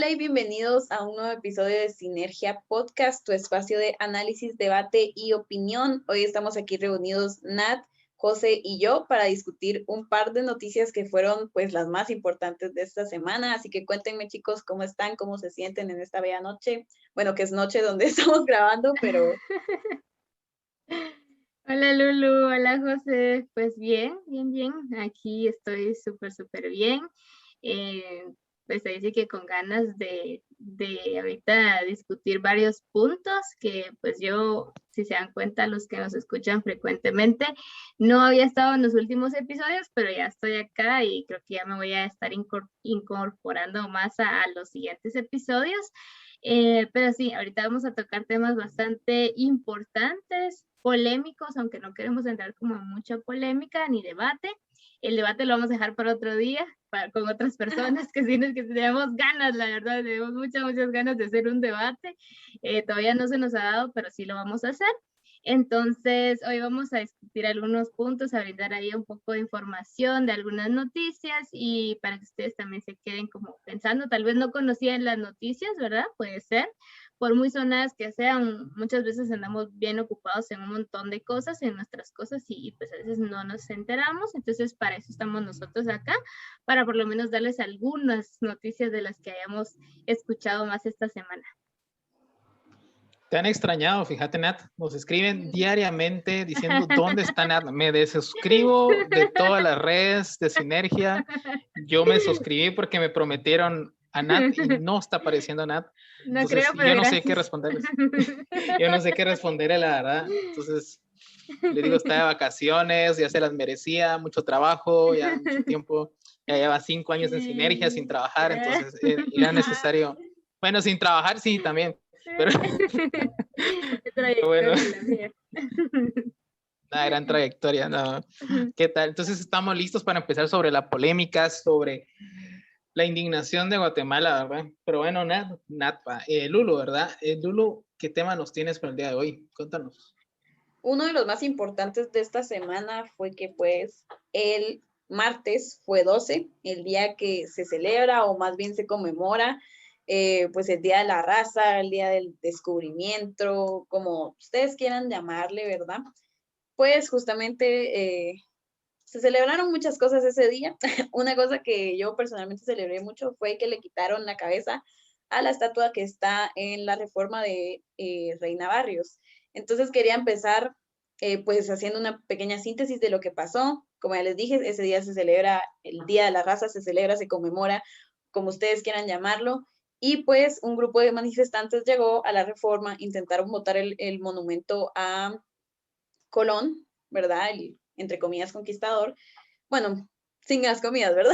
Hola y bienvenidos a un nuevo episodio de Sinergia Podcast, tu espacio de análisis, debate y opinión. Hoy estamos aquí reunidos Nat, José y yo para discutir un par de noticias que fueron pues las más importantes de esta semana. Así que cuéntenme chicos cómo están, cómo se sienten en esta bella noche. Bueno, que es noche donde estamos grabando, pero... Hola Lulu, hola José, pues bien, aquí estoy súper bien, eh, pues ahí sí que con ganas de ahorita discutir varios puntos que pues yo, si se dan cuenta los que nos escuchan frecuentemente, no había estado en los últimos episodios, pero ya estoy acá y creo que ya me voy a estar incorporando más a los siguientes episodios. Pero sí, ahorita vamos a tocar temas bastante importantes, polémicos, aunque no queremos entrar como en mucha polémica ni debate. El debate lo vamos a dejar para otro día, con otras personas que sí que tenemos ganas, la verdad, tenemos muchas ganas de hacer un debate. Todavía no se nos ha dado, pero sí lo vamos a hacer. Entonces, hoy vamos a discutir algunos puntos, a brindar ahí un poco de información de algunas noticias y para que ustedes también se queden como pensando, tal vez no conocían las noticias, ¿verdad? Puede ser, por muy sonadas que sean, muchas veces andamos bien ocupados en un montón de cosas, en nuestras cosas y pues a veces no nos enteramos, entonces para eso estamos nosotros acá, para por lo menos darles algunas noticias de las que hayamos escuchado más esta semana. Te han extrañado, fíjate, Nat. Nos escriben diariamente diciendo dónde está Nat. Me desuscribo de todas las redes de Sinergia. Yo me suscribí porque me prometieron a Nat y no está apareciendo Nat. No Entonces, creo, pero yo no gracias. sé qué responderles. Yo no sé qué responderle, la verdad. Entonces, le digo, está de vacaciones, ya se las merecía, mucho trabajo, ya mucho tiempo. Ya lleva 5 años en Sinergia sin trabajar, entonces era necesario. Bueno, sin trabajar sí, también. Pero bueno, la mía. una gran trayectoria, ¿no? ¿Qué tal? Entonces estamos listos para empezar sobre la polémica, sobre la indignación de Guatemala, ¿verdad? Pero bueno, Lulu, ¿verdad? Lulu, ¿qué tema nos tienes para el día de hoy? Cuéntanos. Uno de los más importantes de esta semana fue que pues el martes fue 12, el día que se celebra o más bien se conmemora, pues el Día de la Raza, el Día del Descubrimiento, como ustedes quieran llamarle, ¿verdad? Pues justamente se celebraron muchas cosas ese día. Una cosa que yo personalmente celebré mucho fue que le quitaron la cabeza a la estatua que está en la Reforma de Reina Barrios. Entonces quería empezar pues haciendo una pequeña síntesis de lo que pasó. Como ya les dije, ese día se celebra el Día de la Raza, se celebra, se conmemora, como ustedes quieran llamarlo. Y pues un grupo de manifestantes llegó a la Reforma, intentaron botar el monumento a Colón, ¿verdad? El, entre comillas, conquistador. Bueno, sin las comidas, ¿verdad?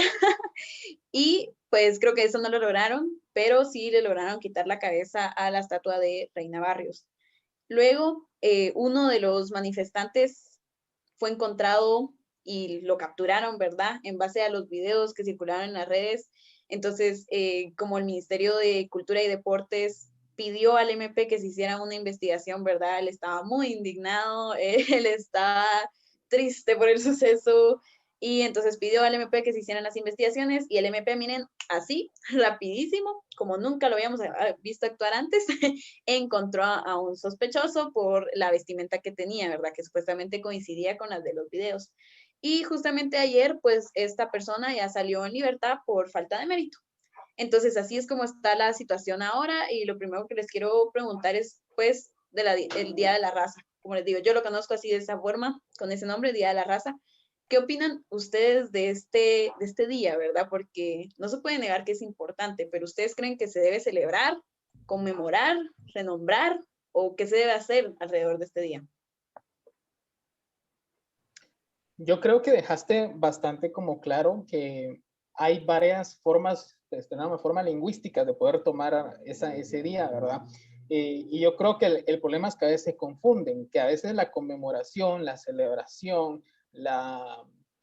Y pues creo que eso no lo lograron, pero sí le lograron quitar la cabeza a la estatua de Reina Barrios. Luego, uno de los manifestantes fue encontrado y lo capturaron, ¿verdad? En base a los videos que circularon en las redes. Entonces, como el Ministerio de Cultura y Deportes pidió al MP que se hiciera una investigación, ¿verdad? Él estaba muy indignado, él estaba triste por el suceso y entonces pidió al MP que se hicieran las investigaciones y el MP, miren, así, rapidísimo, como nunca lo habíamos visto actuar antes, encontró a un sospechoso por la vestimenta que tenía, ¿verdad? Que supuestamente coincidía con las de los videos. Y justamente ayer, pues, esta persona ya salió en libertad por falta de mérito. Entonces, así es como está la situación ahora y lo primero que les quiero preguntar es, pues, el Día de la Raza. Como les digo, yo lo conozco así de esa forma, con ese nombre, Día de la Raza. ¿Qué opinan ustedes de este día, verdad? Porque no se puede negar que es importante, pero ¿ustedes creen que se debe celebrar, conmemorar, renombrar o qué se debe hacer alrededor de este día? Yo creo que dejaste bastante como claro que hay varias formas, una forma lingüística de poder tomar ese día, ¿verdad? Y yo creo que el problema es que a veces se confunden, que a veces la conmemoración, la celebración,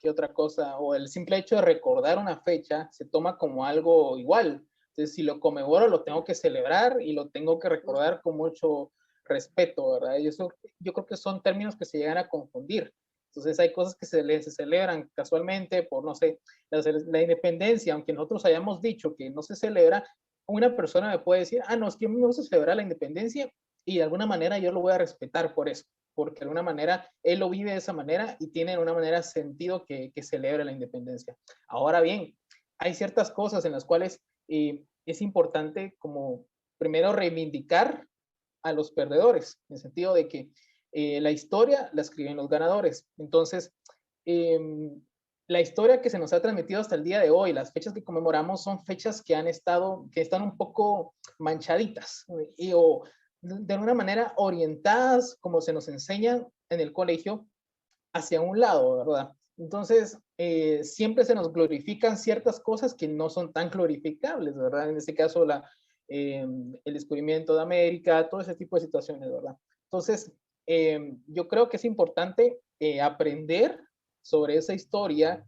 ¿qué otra cosa? O el simple hecho de recordar una fecha se toma como algo igual. Entonces, si lo conmemoro, lo tengo que celebrar y lo tengo que recordar con mucho respeto, ¿verdad? Y eso, yo creo que son términos que se llegan a confundir. Entonces hay cosas que se celebran casualmente por, no sé, la independencia, aunque nosotros hayamos dicho que no se celebra, una persona me puede decir, no, es que a mí me gusta celebrar la independencia y de alguna manera yo lo voy a respetar por eso, porque de alguna manera él lo vive de esa manera y tiene de una manera sentido que celebre la independencia. Ahora bien, hay ciertas cosas en las cuales es importante como primero reivindicar a los perdedores, en el sentido de que la historia la escriben los ganadores. Entonces, la historia que se nos ha transmitido hasta el día de hoy, las fechas que conmemoramos son fechas que están un poco manchaditas o de alguna manera orientadas, como se nos enseña en el colegio, hacia un lado, ¿verdad? Entonces, siempre se nos glorifican ciertas cosas que no son tan glorificables, ¿verdad? En este caso, el descubrimiento de América, todo ese tipo de situaciones, ¿verdad? Entonces, yo creo que es importante aprender sobre esa historia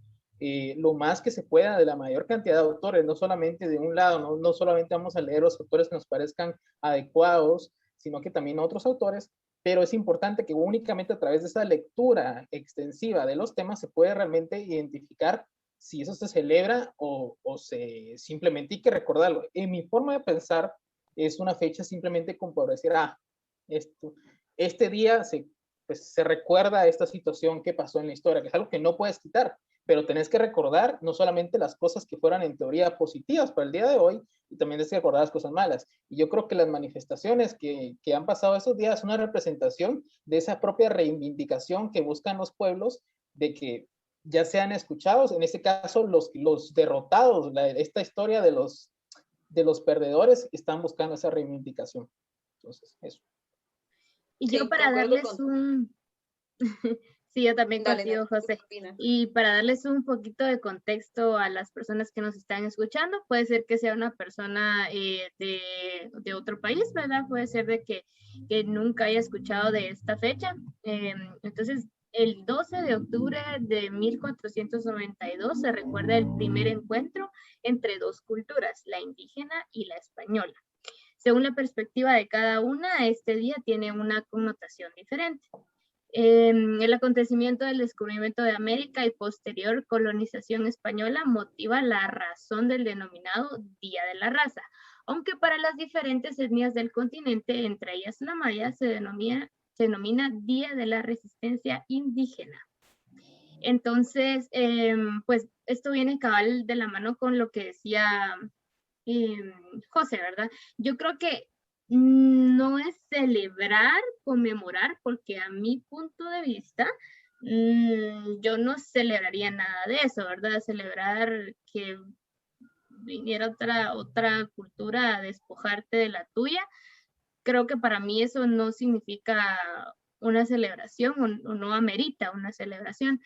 lo más que se pueda de la mayor cantidad de autores, no solamente de un lado, no solamente vamos a leer los autores que nos parezcan adecuados, sino que también otros autores, pero es importante que únicamente a través de esa lectura extensiva de los temas se puede realmente identificar si eso se celebra o simplemente hay que recordarlo. En mi forma de pensar, es una fecha simplemente como por decir, este día se recuerda esta situación que pasó en la historia, que es algo que no puedes quitar, pero tenés que recordar no solamente las cosas que fueran en teoría positivas para el día de hoy, y también tienes que recordar las cosas malas. Y yo creo que las manifestaciones que han pasado estos días son una representación de esa propia reivindicación que buscan los pueblos de que ya sean escuchados, en este caso los derrotados, esta historia de los perdedores están buscando esa reivindicación. Entonces, eso. Y yo para darles sí, yo también contigo, José. Y para darles un poquito de contexto a las personas que nos están escuchando, puede ser que sea una persona de otro país, ¿verdad? Puede ser de que nunca haya escuchado de esta fecha. Entonces, el 12 de octubre de 1492 se recuerda el primer encuentro entre dos culturas, la indígena y la española. Según la perspectiva de cada una, este día tiene una connotación diferente. El acontecimiento del descubrimiento de América y posterior colonización española motiva la razón del denominado Día de la Raza, aunque para las diferentes etnias del continente, entre ellas la maya, se denomina Día de la Resistencia Indígena. Entonces, pues esto viene cabal de la mano con lo que decía José, ¿verdad? Yo creo que no es celebrar, conmemorar, porque a mi punto de vista, yo no celebraría nada de eso, ¿verdad? Celebrar que viniera otra cultura a despojarte de la tuya, creo que para mí eso no significa una celebración o no amerita una celebración.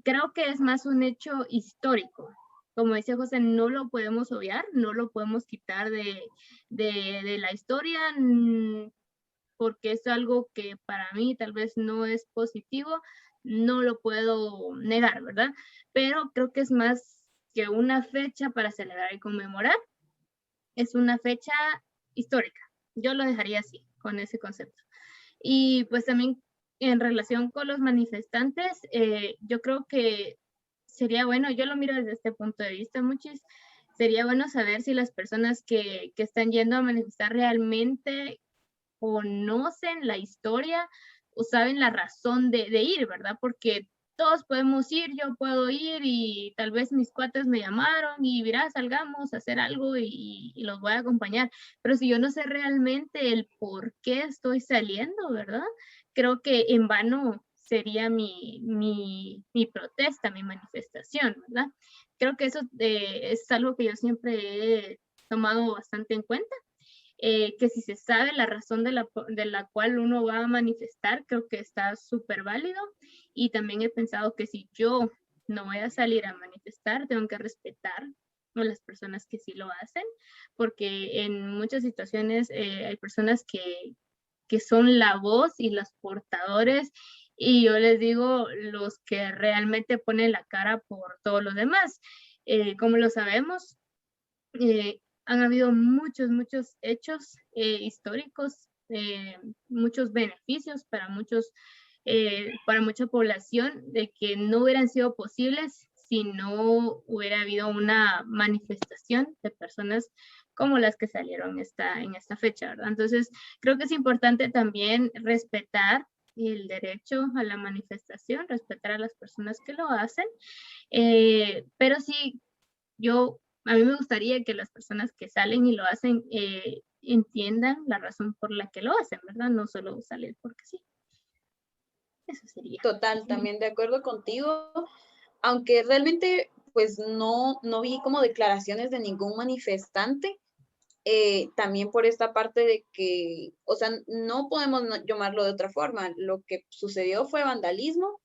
Creo que es más un hecho histórico. Como decía José, no lo podemos obviar, no lo podemos quitar de la historia, porque es algo que para mí tal vez no es positivo, no lo puedo negar, ¿verdad? Pero creo que es más que una fecha para celebrar y conmemorar, es una fecha histórica. Yo lo dejaría así, con ese concepto. Y pues también en relación con los manifestantes, yo creo que sería bueno, yo lo miro desde este punto de vista, muchis, sería bueno saber si las personas que están yendo a manifestar realmente conocen la historia o saben la razón de ir, ¿verdad? Porque todos podemos ir, yo puedo ir y tal vez mis cuates me llamaron y mira, salgamos a hacer algo y los voy a acompañar. Pero si yo no sé realmente el por qué estoy saliendo, ¿verdad? Creo que en vano sería mi protesta, mi manifestación, ¿verdad? Creo que eso es algo que yo siempre he tomado bastante en cuenta. Que si se sabe la razón de la cual uno va a manifestar, creo que está súper válido. Y también he pensado que si yo no voy a salir a manifestar, tengo que respetar a las personas que sí lo hacen, porque en muchas situaciones hay personas que son la voz y los portadores, y yo les digo, los que realmente ponen la cara por todos los demás. Como lo sabemos, han habido muchos hechos históricos, muchos beneficios para mucha población de que no hubieran sido posibles si no hubiera habido una manifestación de personas como las que salieron en esta fecha, ¿verdad? Entonces, creo que es importante también respetar el derecho a la manifestación, respetar a las personas que lo hacen, pero sí, a mí me gustaría que las personas que salen y lo hacen entiendan la razón por la que lo hacen, ¿verdad? No solo salir porque sí. Eso sería. Total, también de acuerdo contigo, aunque realmente pues no vi como declaraciones de ningún manifestante, también por esta parte de que, o sea, no podemos llamarlo de otra forma, lo que sucedió fue vandalismo,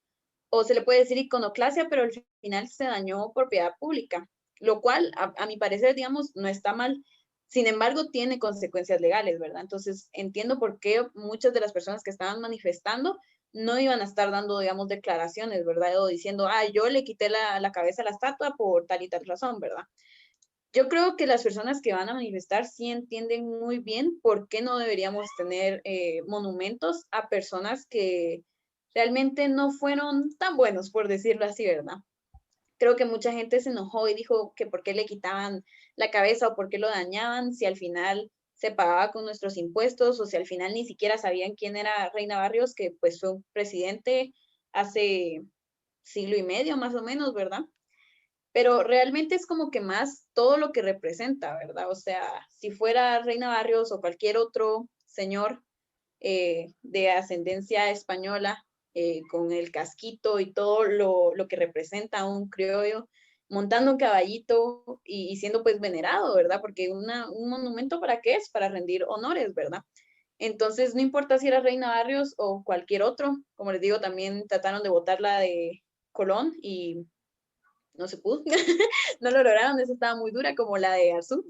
o se le puede decir iconoclasia, pero al final se dañó propiedad pública, lo cual a mi parecer, digamos, no está mal. Sin embargo, tiene consecuencias legales, ¿verdad? Entonces, entiendo por qué muchas de las personas que estaban manifestando no iban a estar dando, digamos, declaraciones, ¿verdad? O diciendo, ah, yo le quité la cabeza a la estatua por tal y tal razón, ¿verdad? Yo creo que las personas que van a manifestar sí entienden muy bien por qué no deberíamos tener monumentos a personas que realmente no fueron tan buenos, por decirlo así, ¿verdad? Creo que mucha gente se enojó y dijo que por qué le quitaban la cabeza o por qué lo dañaban, si al final se pagaba con nuestros impuestos o si al final ni siquiera sabían quién era Reina Barrios, que pues fue un presidente hace siglo y medio más o menos, ¿verdad? Pero realmente es como que más todo lo que representa, ¿verdad? O sea, si fuera Reina Barrios o cualquier otro señor de ascendencia española, con el casquito y todo lo que representa un criollo, montando un caballito y siendo pues venerado, ¿verdad? Porque un monumento ¿para qué es? Para rendir honores, ¿verdad? Entonces, no importa si era Reina Barrios o cualquier otro, como les digo, también trataron de botarla de Colón y no se pudo, no lo lograron, esa estaba muy dura como la de Arzú.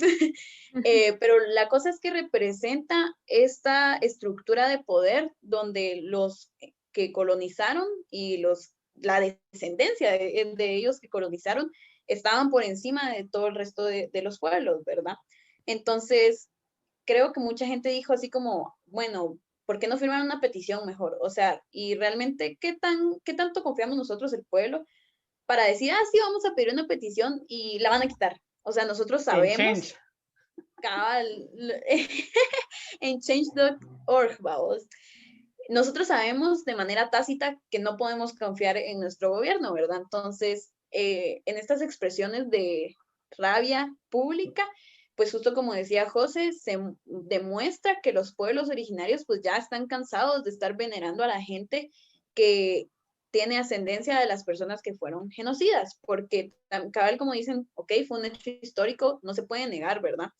Pero la cosa es que representa esta estructura de poder donde los que colonizaron y la descendencia de ellos que colonizaron estaban por encima de todo el resto de los pueblos, ¿verdad? Entonces, creo que mucha gente dijo así como, bueno, ¿por qué no firman una petición mejor? O sea, y realmente, ¿qué tanto confiamos nosotros, el pueblo, para decir, ah, sí, vamos a pedir una petición y la van a quitar? O sea, nosotros En sabemos, Change. cabal, en change.org, vamos. Nosotros sabemos de manera tácita que no podemos confiar en nuestro gobierno, ¿verdad? Entonces, en estas expresiones de rabia pública, pues justo como decía José, se demuestra que los pueblos originarios pues ya están cansados de estar venerando a la gente que tiene ascendencia de las personas que fueron genocidas, porque cabal como dicen, ok, fue un hecho histórico, no se puede negar, ¿verdad?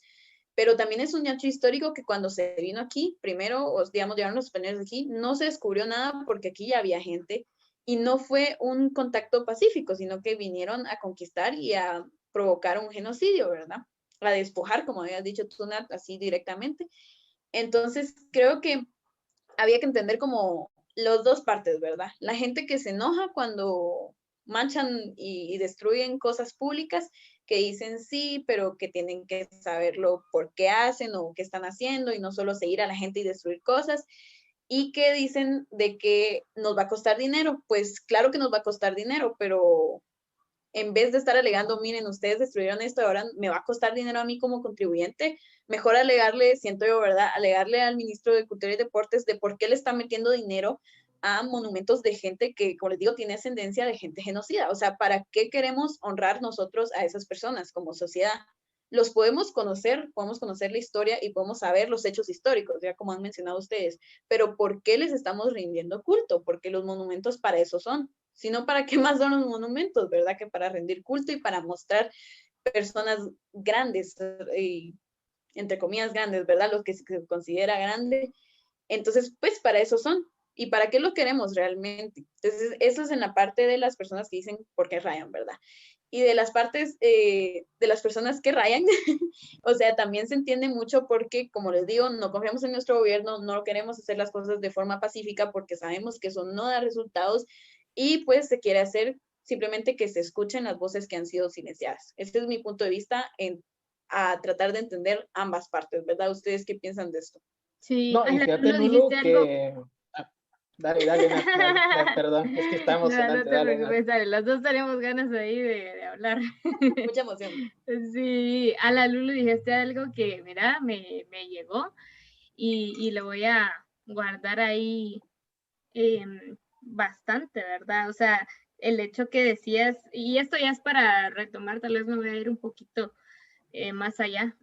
Pero también es un hecho histórico que cuando se vino aquí, primero, digamos, llegaron los españoles aquí, no se descubrió nada porque aquí ya había gente y no fue un contacto pacífico, sino que vinieron a conquistar y a provocar un genocidio, ¿verdad? A despojar, como habías dicho tú, Nat, así directamente. Entonces, creo que había que entender como los dos partes, ¿verdad? La gente que se enoja cuando manchan y destruyen cosas públicas, que dicen sí, pero que tienen que saberlo por qué hacen o qué están haciendo y no solo seguir a la gente y destruir cosas. Y que dicen de que nos va a costar dinero. Pues claro que nos va a costar dinero, pero en vez de estar alegando, miren, ustedes destruyeron esto, ahora me va a costar dinero a mí como contribuyente, mejor alegarle, siento yo, ¿verdad? Alegarle al ministro de Cultura y Deportes de por qué le está metiendo dinero a monumentos de gente que, como les digo, tiene ascendencia de gente genocida. O sea, ¿para qué queremos honrar nosotros a esas personas como sociedad? Los podemos conocer la historia y podemos saber los hechos históricos, ya como han mencionado ustedes, pero ¿por qué les estamos rindiendo culto? Porque los monumentos para eso son, sino para qué más son los monumentos, ¿verdad? Que para rendir culto y para mostrar personas grandes, y, entre comillas grandes, ¿verdad? Los que se considera grande. Entonces, pues para eso son. ¿Y para qué lo queremos realmente? Entonces, eso es en la parte de las personas que dicen por qué rayan, ¿verdad? Y de las partes de las personas que rayan, o sea, también se entiende mucho porque, como les digo, no confiamos en nuestro gobierno, no queremos hacer las cosas de forma pacífica porque sabemos que eso no da resultados y pues se quiere hacer simplemente que se escuchen las voces que han sido silenciadas. Este es mi punto de vista a tratar de entender ambas partes, ¿verdad? ¿Ustedes qué piensan de esto? Sí, No, y fíjate, Alejandro, dijiste Lulu, algo. que... ah, Dale, Nat, perdón, es que está No, emocionante. no te Dale, Nat. preocupes, dale, las dos tenemos ganas ahí de hablar. Mucha emoción. Sí, a la Lulu dijiste algo que, mira, me llegó y lo voy a guardar ahí bastante, ¿verdad? O sea, el hecho que decías, y esto ya es para retomar, tal vez me voy a ir un poquito más allá,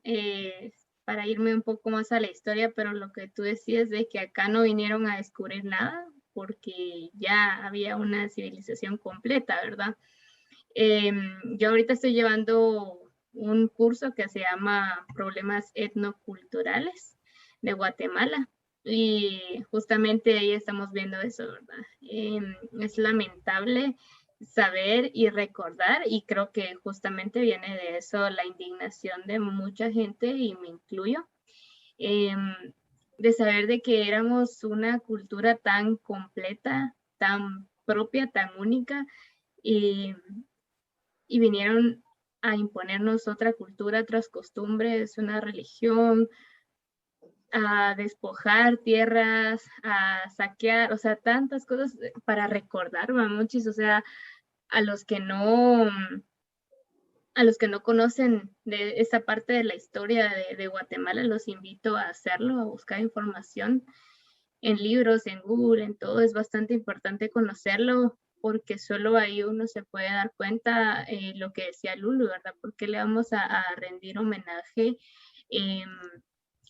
para irme un poco más a la historia, pero lo que tú decías de que acá no vinieron a descubrir nada, porque ya había una civilización completa, ¿verdad? Yo ahorita estoy llevando un curso que se llama Problemas Etnoculturales de Guatemala. Y justamente ahí estamos viendo eso, ¿verdad? Es lamentable saber y recordar, y creo que justamente viene de eso la indignación de mucha gente, y me incluyo, de saber de que éramos una cultura tan completa, tan propia, tan única, y, y vinieron a imponernos otra cultura, otras costumbres, una religión, a despojar tierras, a saquear, o sea, tantas cosas para recordar, muchos, o sea, a los que no, a los que no conocen de esta parte de la historia de Guatemala, los invito a hacerlo, a buscar información en libros, en Google, en todo. Es bastante importante conocerlo, porque solo ahí uno se puede dar cuenta lo que decía Lulu, ¿verdad? Porque le vamos a rendir homenaje eh,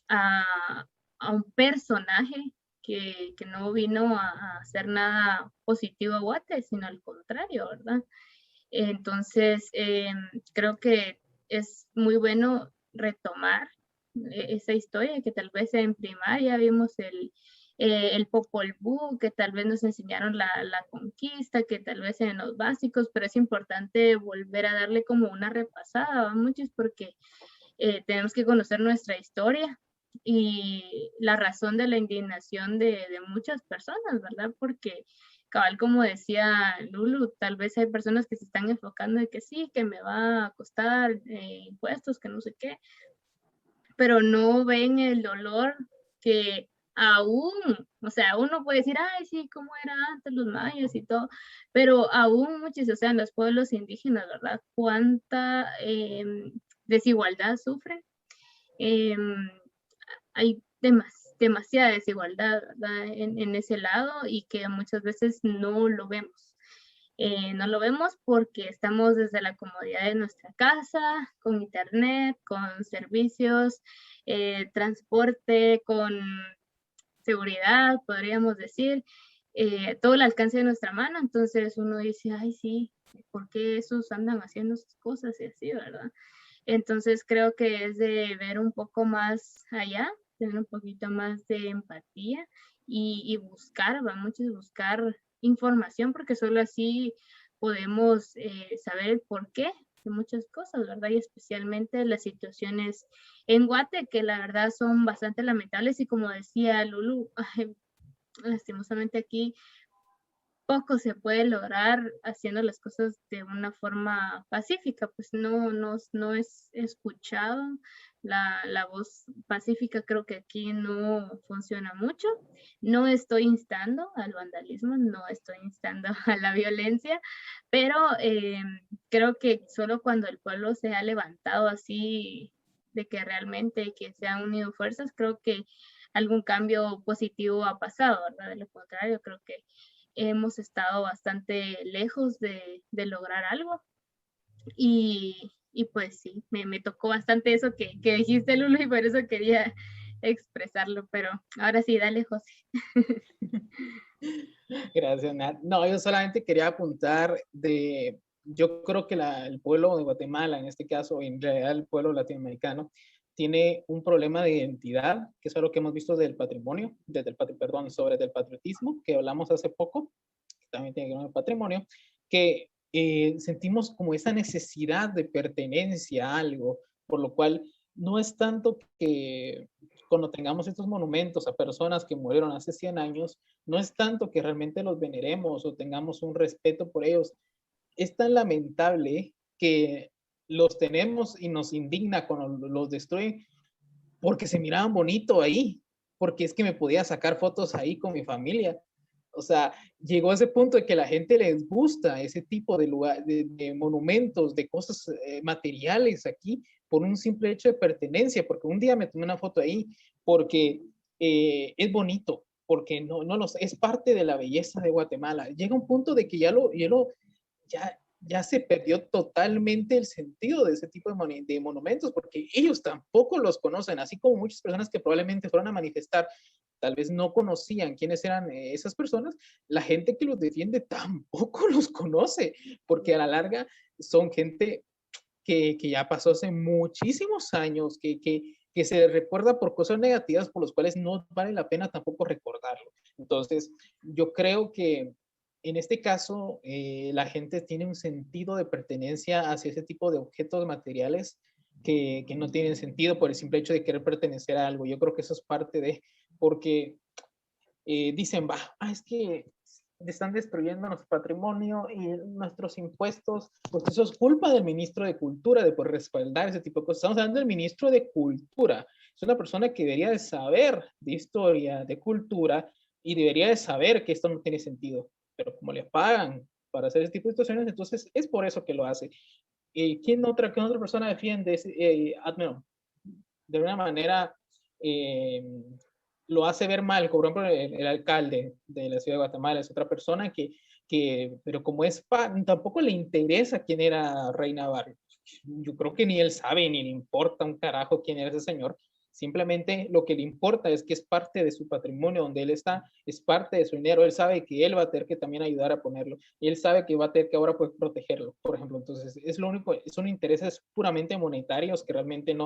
a, a, un personaje que no vino a hacer nada positivo a Guate, sino al contrario, ¿verdad? Entonces, creo que es muy bueno retomar esa historia, que tal vez en primaria vimos el Popol Vuh, que tal vez nos enseñaron la conquista, que tal vez en los básicos, pero es importante volver a darle como una repasada a muchos, porque tenemos que conocer nuestra historia y la razón de la indignación de muchas personas, ¿verdad? Porque cabal, como decía Lulu, tal vez hay personas que se están enfocando en que sí, que me va a costar impuestos, que no sé qué, pero no ven el dolor que aún, o sea, uno puede decir, ay, sí, cómo era antes los mayas y todo, pero aún muchos, o sea, en los pueblos indígenas, ¿verdad? Cuánta desigualdad sufren. Hay demasiada desigualdad, ¿verdad? En ese lado, y que muchas veces no lo vemos. No lo vemos porque estamos desde la comodidad de nuestra casa, con internet, con servicios, transporte, con seguridad, podríamos decir, todo el alcance de nuestra mano. Entonces uno dice, ay, sí, ¿por qué esos andan haciendo esas cosas y así, verdad? Entonces creo que es de ver un poco más allá, tener un poquito más de empatía y buscar, vamos a buscar información, porque solo así podemos saber el porqué de muchas cosas, ¿verdad? Y especialmente las situaciones en Guate, que la verdad son bastante lamentables, y como decía Lulu, lastimosamente aquí poco se puede lograr haciendo las cosas de una forma pacífica, pues no es escuchado. La voz pacífica creo que aquí no funciona mucho. No estoy instando al vandalismo, no estoy instando a la violencia, pero creo que solo cuando el pueblo se ha levantado así, de que realmente que se han unido fuerzas, creo que algún cambio positivo ha pasado, ¿verdad? De lo contrario, creo que hemos estado bastante lejos de lograr algo. Y pues sí, me tocó bastante eso que dijiste, Lulu, y por eso quería expresarlo, pero ahora sí, dale, José. Gracias, Nat. No, yo solamente quería apuntar yo creo que el pueblo de Guatemala, en este caso, en realidad el pueblo latinoamericano, tiene un problema de identidad, que es algo que hemos visto del patrimonio, sobre el patriotismo, que hablamos hace poco, que también tiene que ver con el patrimonio, que sentimos como esa necesidad de pertenencia a algo, por lo cual no es tanto que cuando tengamos estos monumentos a personas que murieron hace 100 años, no es tanto que realmente los veneremos o tengamos un respeto por ellos. Es tan lamentable que los tenemos y nos indigna cuando los destruyen porque se miraban bonito ahí, porque es que me podía sacar fotos ahí con mi familia. O sea, llegó a ese punto de que la gente les gusta ese tipo de lugar, de monumentos, de cosas materiales aquí, por un simple hecho de pertenencia, porque un día me tomé una foto ahí, porque es bonito, porque es parte de la belleza de Guatemala. Llega un punto de que ya se perdió totalmente el sentido de ese tipo de monumentos, porque ellos tampoco los conocen, así como muchas personas que probablemente fueron a manifestar, tal vez no conocían quiénes eran esas personas, la gente que los defiende tampoco los conoce, porque a la larga son gente que ya pasó hace muchísimos años, que se recuerda por cosas negativas por las cuales no vale la pena tampoco recordarlo. Entonces, yo creo que en este caso, la gente tiene un sentido de pertenencia hacia ese tipo de objetos materiales que no tienen sentido por el simple hecho de querer pertenecer a algo. Yo creo que eso es parte de, porque dicen, es que están destruyendo nuestro patrimonio y nuestros impuestos, pues eso es culpa del ministro de Cultura, de por respaldar ese tipo de cosas. Estamos hablando del ministro de Cultura. Es una persona que debería de saber de historia, de cultura, y debería de saber que esto no tiene sentido. Pero como le pagan para hacer ese tipo de situaciones, entonces es qué otra que lo hace. ¿Quién otra persona defiende de una manera lo hace ver mal? Por ejemplo, el alcalde de la ciudad de Guatemala es otra persona pero como tampoco le interesa quién era Reina Barrios. Yo creo que ni él sabe, ni le importa un carajo quién era ese señor. Simplemente lo que le importa es que es parte de su patrimonio donde él está, es parte de su dinero. Él sabe que él va a tener que también ayudar a ponerlo. Y él sabe que va a tener que ahora pues protegerlo, por ejemplo. Entonces, es lo único, son intereses puramente monetarios que realmente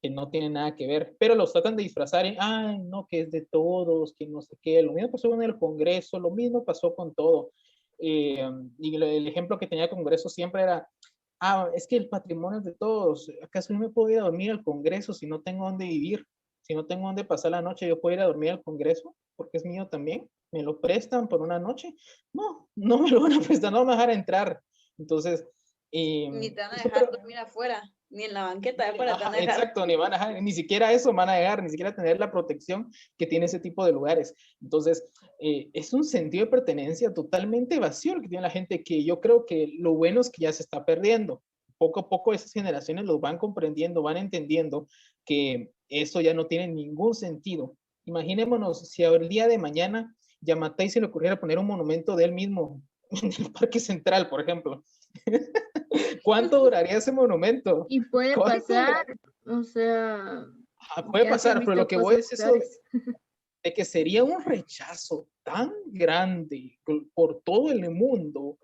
que no tienen nada que ver, pero los tratan de disfrazar en, no, que es de todos, que no sé qué. Lo mismo pasó con el Congreso, lo mismo pasó con todo. Y el ejemplo que tenía el Congreso siempre era, es que el patrimonio es de todos. ¿Acaso yo me puedo ir a dormir al Congreso si no tengo dónde vivir? Si no tengo dónde pasar la noche, ¿yo puedo ir a dormir al Congreso? Porque es mío también. ¿Me lo prestan por una noche? No, no me lo van a prestar, no me van a dejar entrar. Entonces... ni te van a dejar dormir afuera, ni en la banqueta de afuera te van a dejar. Exacto, ni siquiera eso van a dejar, ni siquiera tener la protección que tiene ese tipo de lugares. Entonces, es un sentido de pertenencia totalmente vacío el que tiene la gente, que yo creo que lo bueno es que ya se está perdiendo. Poco a poco esas generaciones lo van comprendiendo, van entendiendo que eso ya no tiene ningún sentido. Imaginémonos si el día de mañana Yamatei se le ocurriera poner un monumento de él mismo en el Parque Central, por ejemplo. ¿Cuánto duraría ese monumento? Y puede pasar, o sea... puede pasar, pero lo que voy es eso de que sería un rechazo tan grande por todo el mundo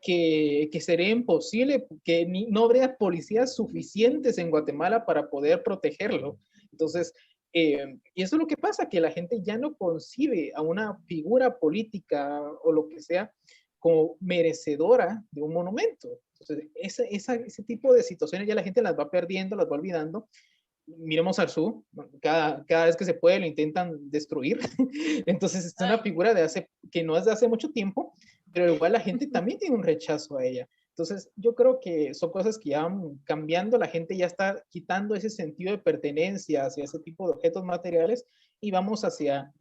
que sería imposible, que no habría policías suficientes en Guatemala para poder protegerlo. Entonces, y eso es lo que pasa, que la gente ya no concibe a una figura política o lo que sea como merecedora de un monumento. Entonces, ese tipo de situaciones ya la gente las va perdiendo, las va olvidando. Miremos al sur, cada vez que se puede lo intentan destruir. Entonces, es una figura que no es de hace mucho tiempo, pero igual la gente también tiene un rechazo a ella. Entonces, yo creo que son cosas que ya van cambiando, la gente ya está quitando ese sentido de pertenencia hacia ese tipo de objetos materiales y vamos hacia,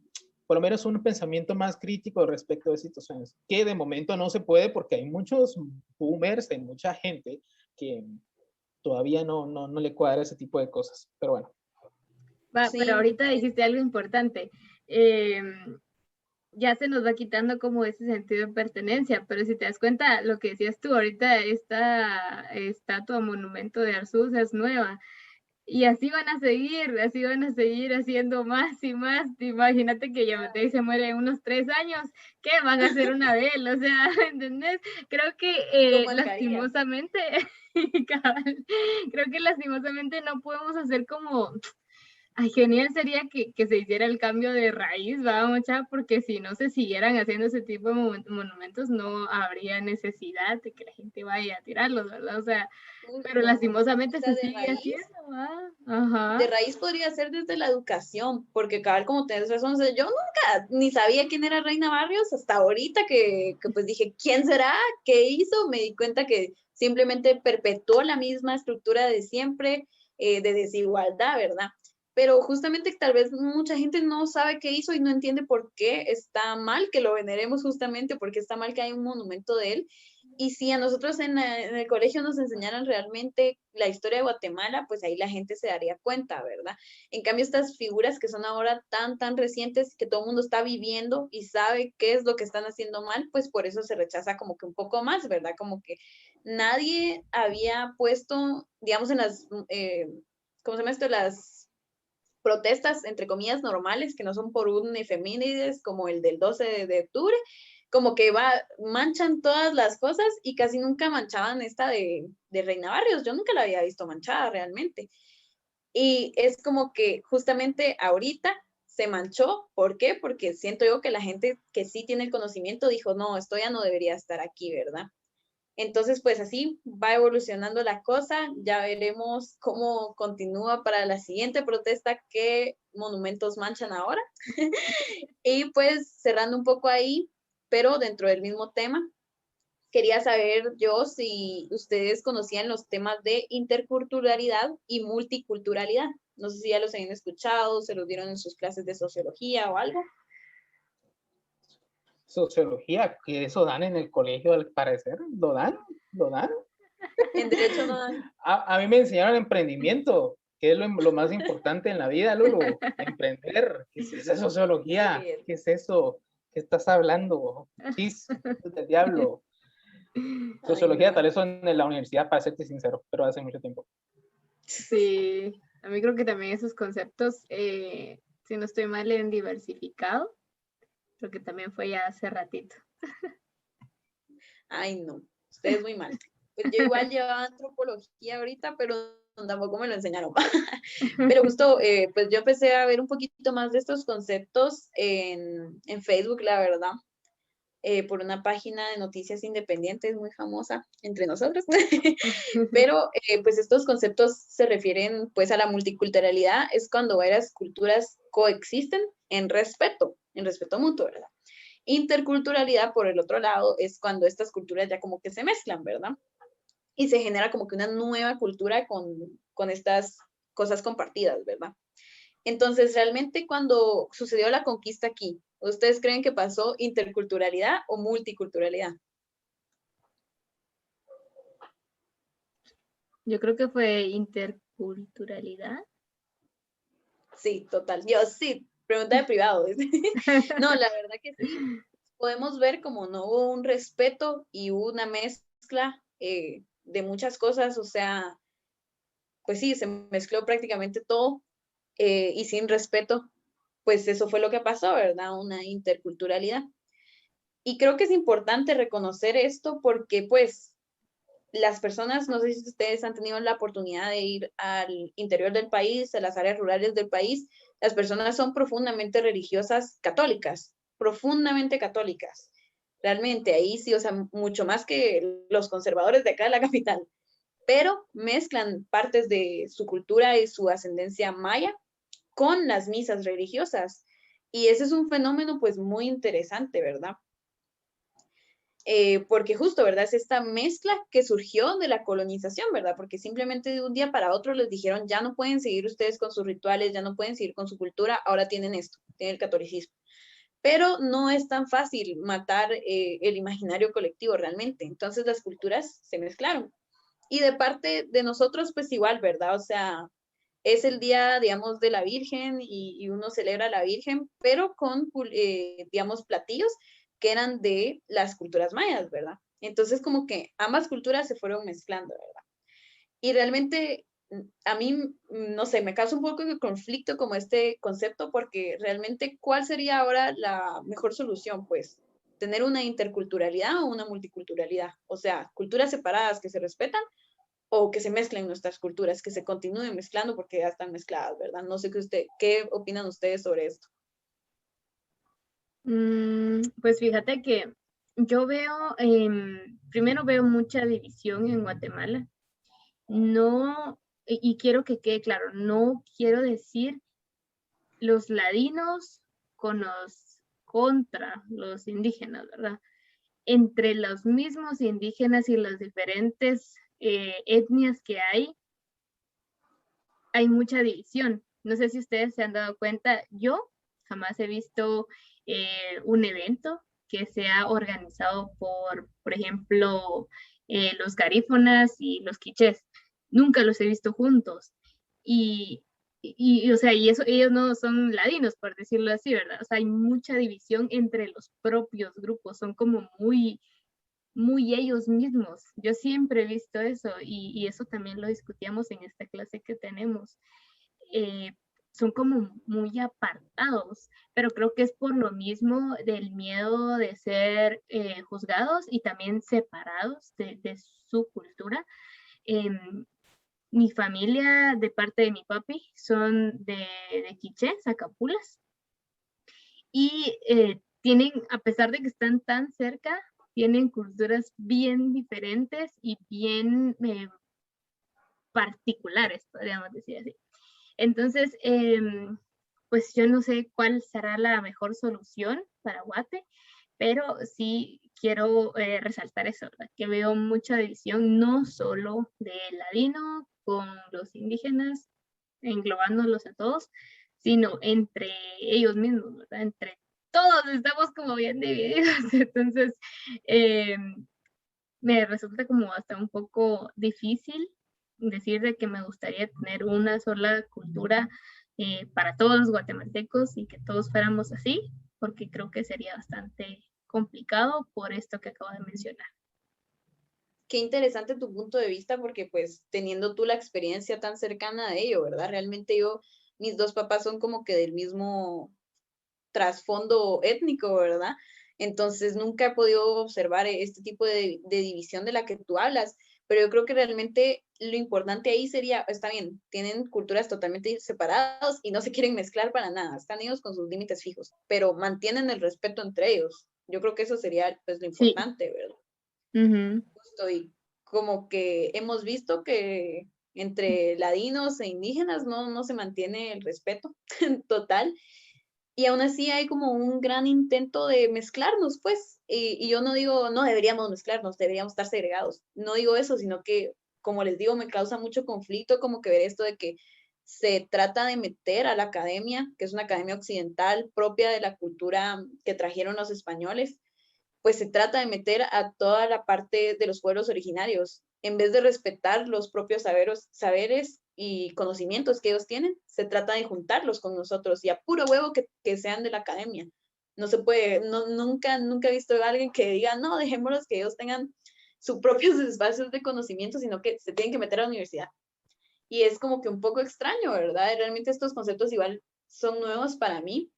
por lo menos, un pensamiento más crítico respecto de situaciones, que de momento no se puede porque hay muchos boomers, hay mucha gente que todavía no le cuadra ese tipo de cosas, pero bueno. Sí. Pero ahorita dijiste algo importante. Ya se nos va quitando como ese sentido de pertenencia, pero si te das cuenta, lo que decías tú, ahorita esta estatua monumento de Arzús es nueva, y así van a seguir haciendo más y más. Imagínate que Yamatei se muere en unos 3 años, ¿qué van a hacer una de él? O sea, ¿entendés? Creo que lastimosamente, creo que lastimosamente no podemos hacer como... Ay, genial sería que se hiciera el cambio de raíz, ¿va, mucha? Porque si no se siguieran haciendo ese tipo de monumentos, no habría necesidad de que la gente vaya a tirarlos, ¿verdad? O sea, pero lastimosamente se sigue haciendo, ¿va? Ajá. De raíz podría ser desde la educación, porque cabal, como tenés razón, yo nunca ni sabía quién era Reina Barrios, hasta ahorita que pues dije, ¿quién será? ¿Qué hizo? Me di cuenta que simplemente perpetuó la misma estructura de siempre, de desigualdad, ¿verdad? pero justamente tal vez mucha gente no sabe qué hizo y no entiende por qué está mal que lo veneremos justamente, porque está mal que hay un monumento de él. Y si a nosotros en el colegio nos enseñaran realmente la historia de Guatemala, pues ahí la gente se daría cuenta, ¿verdad? En cambio, estas figuras que son ahora tan recientes, que todo el mundo está viviendo y sabe qué es lo que están haciendo mal, pues por eso se rechaza como que un poco más, ¿verdad? Como que nadie había puesto, digamos, en las, ¿cómo se llama esto? Las protestas, entre comillas, normales, que no son por un efemérides como el del 12 de octubre, como que manchan todas las cosas y casi nunca manchaban esta de Reina Barrios. Yo nunca la había visto manchada realmente. Y es como que justamente ahorita se manchó. ¿Por qué? Porque siento yo que la gente que sí tiene el conocimiento dijo, no, esto ya no debería estar aquí, ¿verdad? Entonces, pues así va evolucionando la cosa. Ya veremos cómo continúa para la siguiente protesta, qué monumentos manchan ahora. Y pues cerrando un poco ahí, pero dentro del mismo tema, quería saber yo si ustedes conocían los temas de interculturalidad y multiculturalidad. No sé si ya los habían escuchado, se los dieron en sus clases de sociología o algo. Sociología, que eso dan en el colegio al parecer, ¿lo dan? ¿Lo dan? En derecho no. A mí me enseñaron emprendimiento, que es lo más importante en la vida, Lulu, emprender. ¿Qué es esa sociología? Sí, ¿Qué es eso? ¿Qué estás hablando? Chis, del diablo. ay, Sociología, no. tal vez en la universidad, para serte sincero, pero hace mucho tiempo. Sí, a mí creo que también esos conceptos, si no estoy mal, en diversificado, creo que también fue ya hace ratito. Ay, no. Ustedes muy mal. Pues yo igual llevaba antropología ahorita, pero tampoco me lo enseñaron. Pero justo, pues yo empecé a ver un poquito más de estos conceptos en Facebook, la verdad, por una página de noticias independientes muy famosa entre nosotros. Pero pues estos conceptos se refieren pues a la multiculturalidad, es cuando varias culturas coexisten en respeto mutuo, ¿verdad? Interculturalidad, por el otro lado, es cuando estas culturas ya como que se mezclan, ¿verdad? Y se genera como que una nueva cultura con estas cosas compartidas, ¿verdad? Entonces, realmente cuando sucedió la conquista aquí, ¿ustedes creen que pasó interculturalidad o multiculturalidad? Yo creo que fue interculturalidad. Sí, total. Yo sí, pregunta de privado. No, la verdad que sí. Podemos ver como no hubo un respeto y una mezcla de muchas cosas, o sea, pues sí, se mezcló prácticamente todo y sin respeto, pues eso fue lo que pasó, ¿verdad? Una interculturalidad. Y creo que es importante reconocer esto porque pues las personas, no sé si ustedes han tenido la oportunidad de ir al interior del país, a las áreas rurales del país, las personas son profundamente religiosas católicas, profundamente católicas. Realmente ahí sí, o sea, mucho más que los conservadores de acá de la capital, pero mezclan partes de su cultura y su ascendencia maya con las misas religiosas. Y ese es un fenómeno pues muy interesante, ¿verdad? Porque justo, ¿verdad? Es esta mezcla que surgió de la colonización, ¿verdad? Porque simplemente de un día para otro les dijeron, ya no pueden seguir ustedes con sus rituales, ya no pueden seguir con su cultura, ahora tienen esto, tienen el catolicismo. Pero no es tan fácil matar el imaginario colectivo realmente. Entonces las culturas se mezclaron. Y de parte de nosotros, pues igual, ¿verdad? O sea, es el día, digamos, de la Virgen y uno celebra a la Virgen, pero con, digamos, platillos que eran de las culturas mayas, ¿verdad? Entonces, como que ambas culturas se fueron mezclando, ¿verdad? Y realmente a mí, no sé, me causa un poco de conflicto como este concepto, porque realmente, ¿cuál sería ahora la mejor solución? Pues, tener una interculturalidad o una multiculturalidad, o sea, culturas separadas que se respetan o que se mezclen nuestras culturas, que se continúen mezclando porque ya están mezcladas, ¿verdad? No sé qué opinan ustedes sobre esto. Pues fíjate que yo veo, primero veo mucha división en Guatemala. No, y quiero que quede claro, no quiero decir los ladinos contra los indígenas, ¿verdad? Entre los mismos indígenas y las diferentes etnias que hay mucha división. no sé si ustedes se han dado cuenta, yo jamás he visto un evento que sea organizado por ejemplo, los garífonas y los quichés. Nunca los he visto juntos. O sea, y eso, ellos no son ladinos, por decirlo así, ¿verdad? O sea, hay mucha división entre los propios grupos, son como muy ellos mismos. Yo siempre he visto eso y eso también lo discutíamos en esta clase que tenemos. Eh, Son como muy apartados, pero creo que es por lo mismo del miedo de ser juzgados y también separados de su cultura. Mi familia, de parte de mi papi, son de Quiché, Zacapulas, y tienen, a pesar de que están tan cerca, tienen culturas bien diferentes y bien particulares, podríamos decir así. Entonces, pues yo no sé cuál será la mejor solución para Guate, pero sí quiero resaltar eso, ¿verdad? Que veo mucha división, no solo de ladino con los indígenas, englobándolos a todos, sino entre ellos mismos, ¿verdad? Entre todos estamos como bien divididos, entonces me resulta como hasta un poco difícil decir de que me gustaría tener una sola cultura para todos los guatemaltecos y que todos fuéramos así, porque creo que sería bastante complicado por esto que acabo de mencionar. Qué interesante tu punto de vista, porque pues teniendo tú la experiencia tan cercana de ello, ¿verdad? Realmente mis dos papás son como que del mismo trasfondo étnico, ¿verdad? Entonces nunca he podido observar este tipo de división de la que tú hablas, pero yo creo que realmente lo importante ahí sería, está bien, tienen culturas totalmente separadas y no se quieren mezclar para nada, están ellos con sus límites fijos, pero mantienen el respeto entre ellos. Yo creo que eso sería pues lo importante, sí. ¿Verdad? Justo, y como que hemos visto que entre ladinos e indígenas no se mantiene el respeto total, y aún así hay como un gran intento de mezclarnos, pues, y yo no digo, no deberíamos mezclarnos, deberíamos estar segregados, no digo eso, sino que, como les digo, me causa mucho conflicto como que ver esto de que se trata de meter a la academia, que es una academia occidental propia de la cultura que trajeron los españoles, pues se trata de meter a toda la parte de los pueblos originarios, en vez de respetar los propios saberes y conocimientos que ellos tienen, se trata de juntarlos con nosotros y a puro huevo que sean de la academia. No se puede, nunca he visto a alguien que diga, no, dejémoslos que ellos tengan sus propios espacios de conocimiento, sino que se tienen que meter a la universidad. Y es como que un poco extraño, ¿verdad? Realmente estos conceptos igual son nuevos para mí,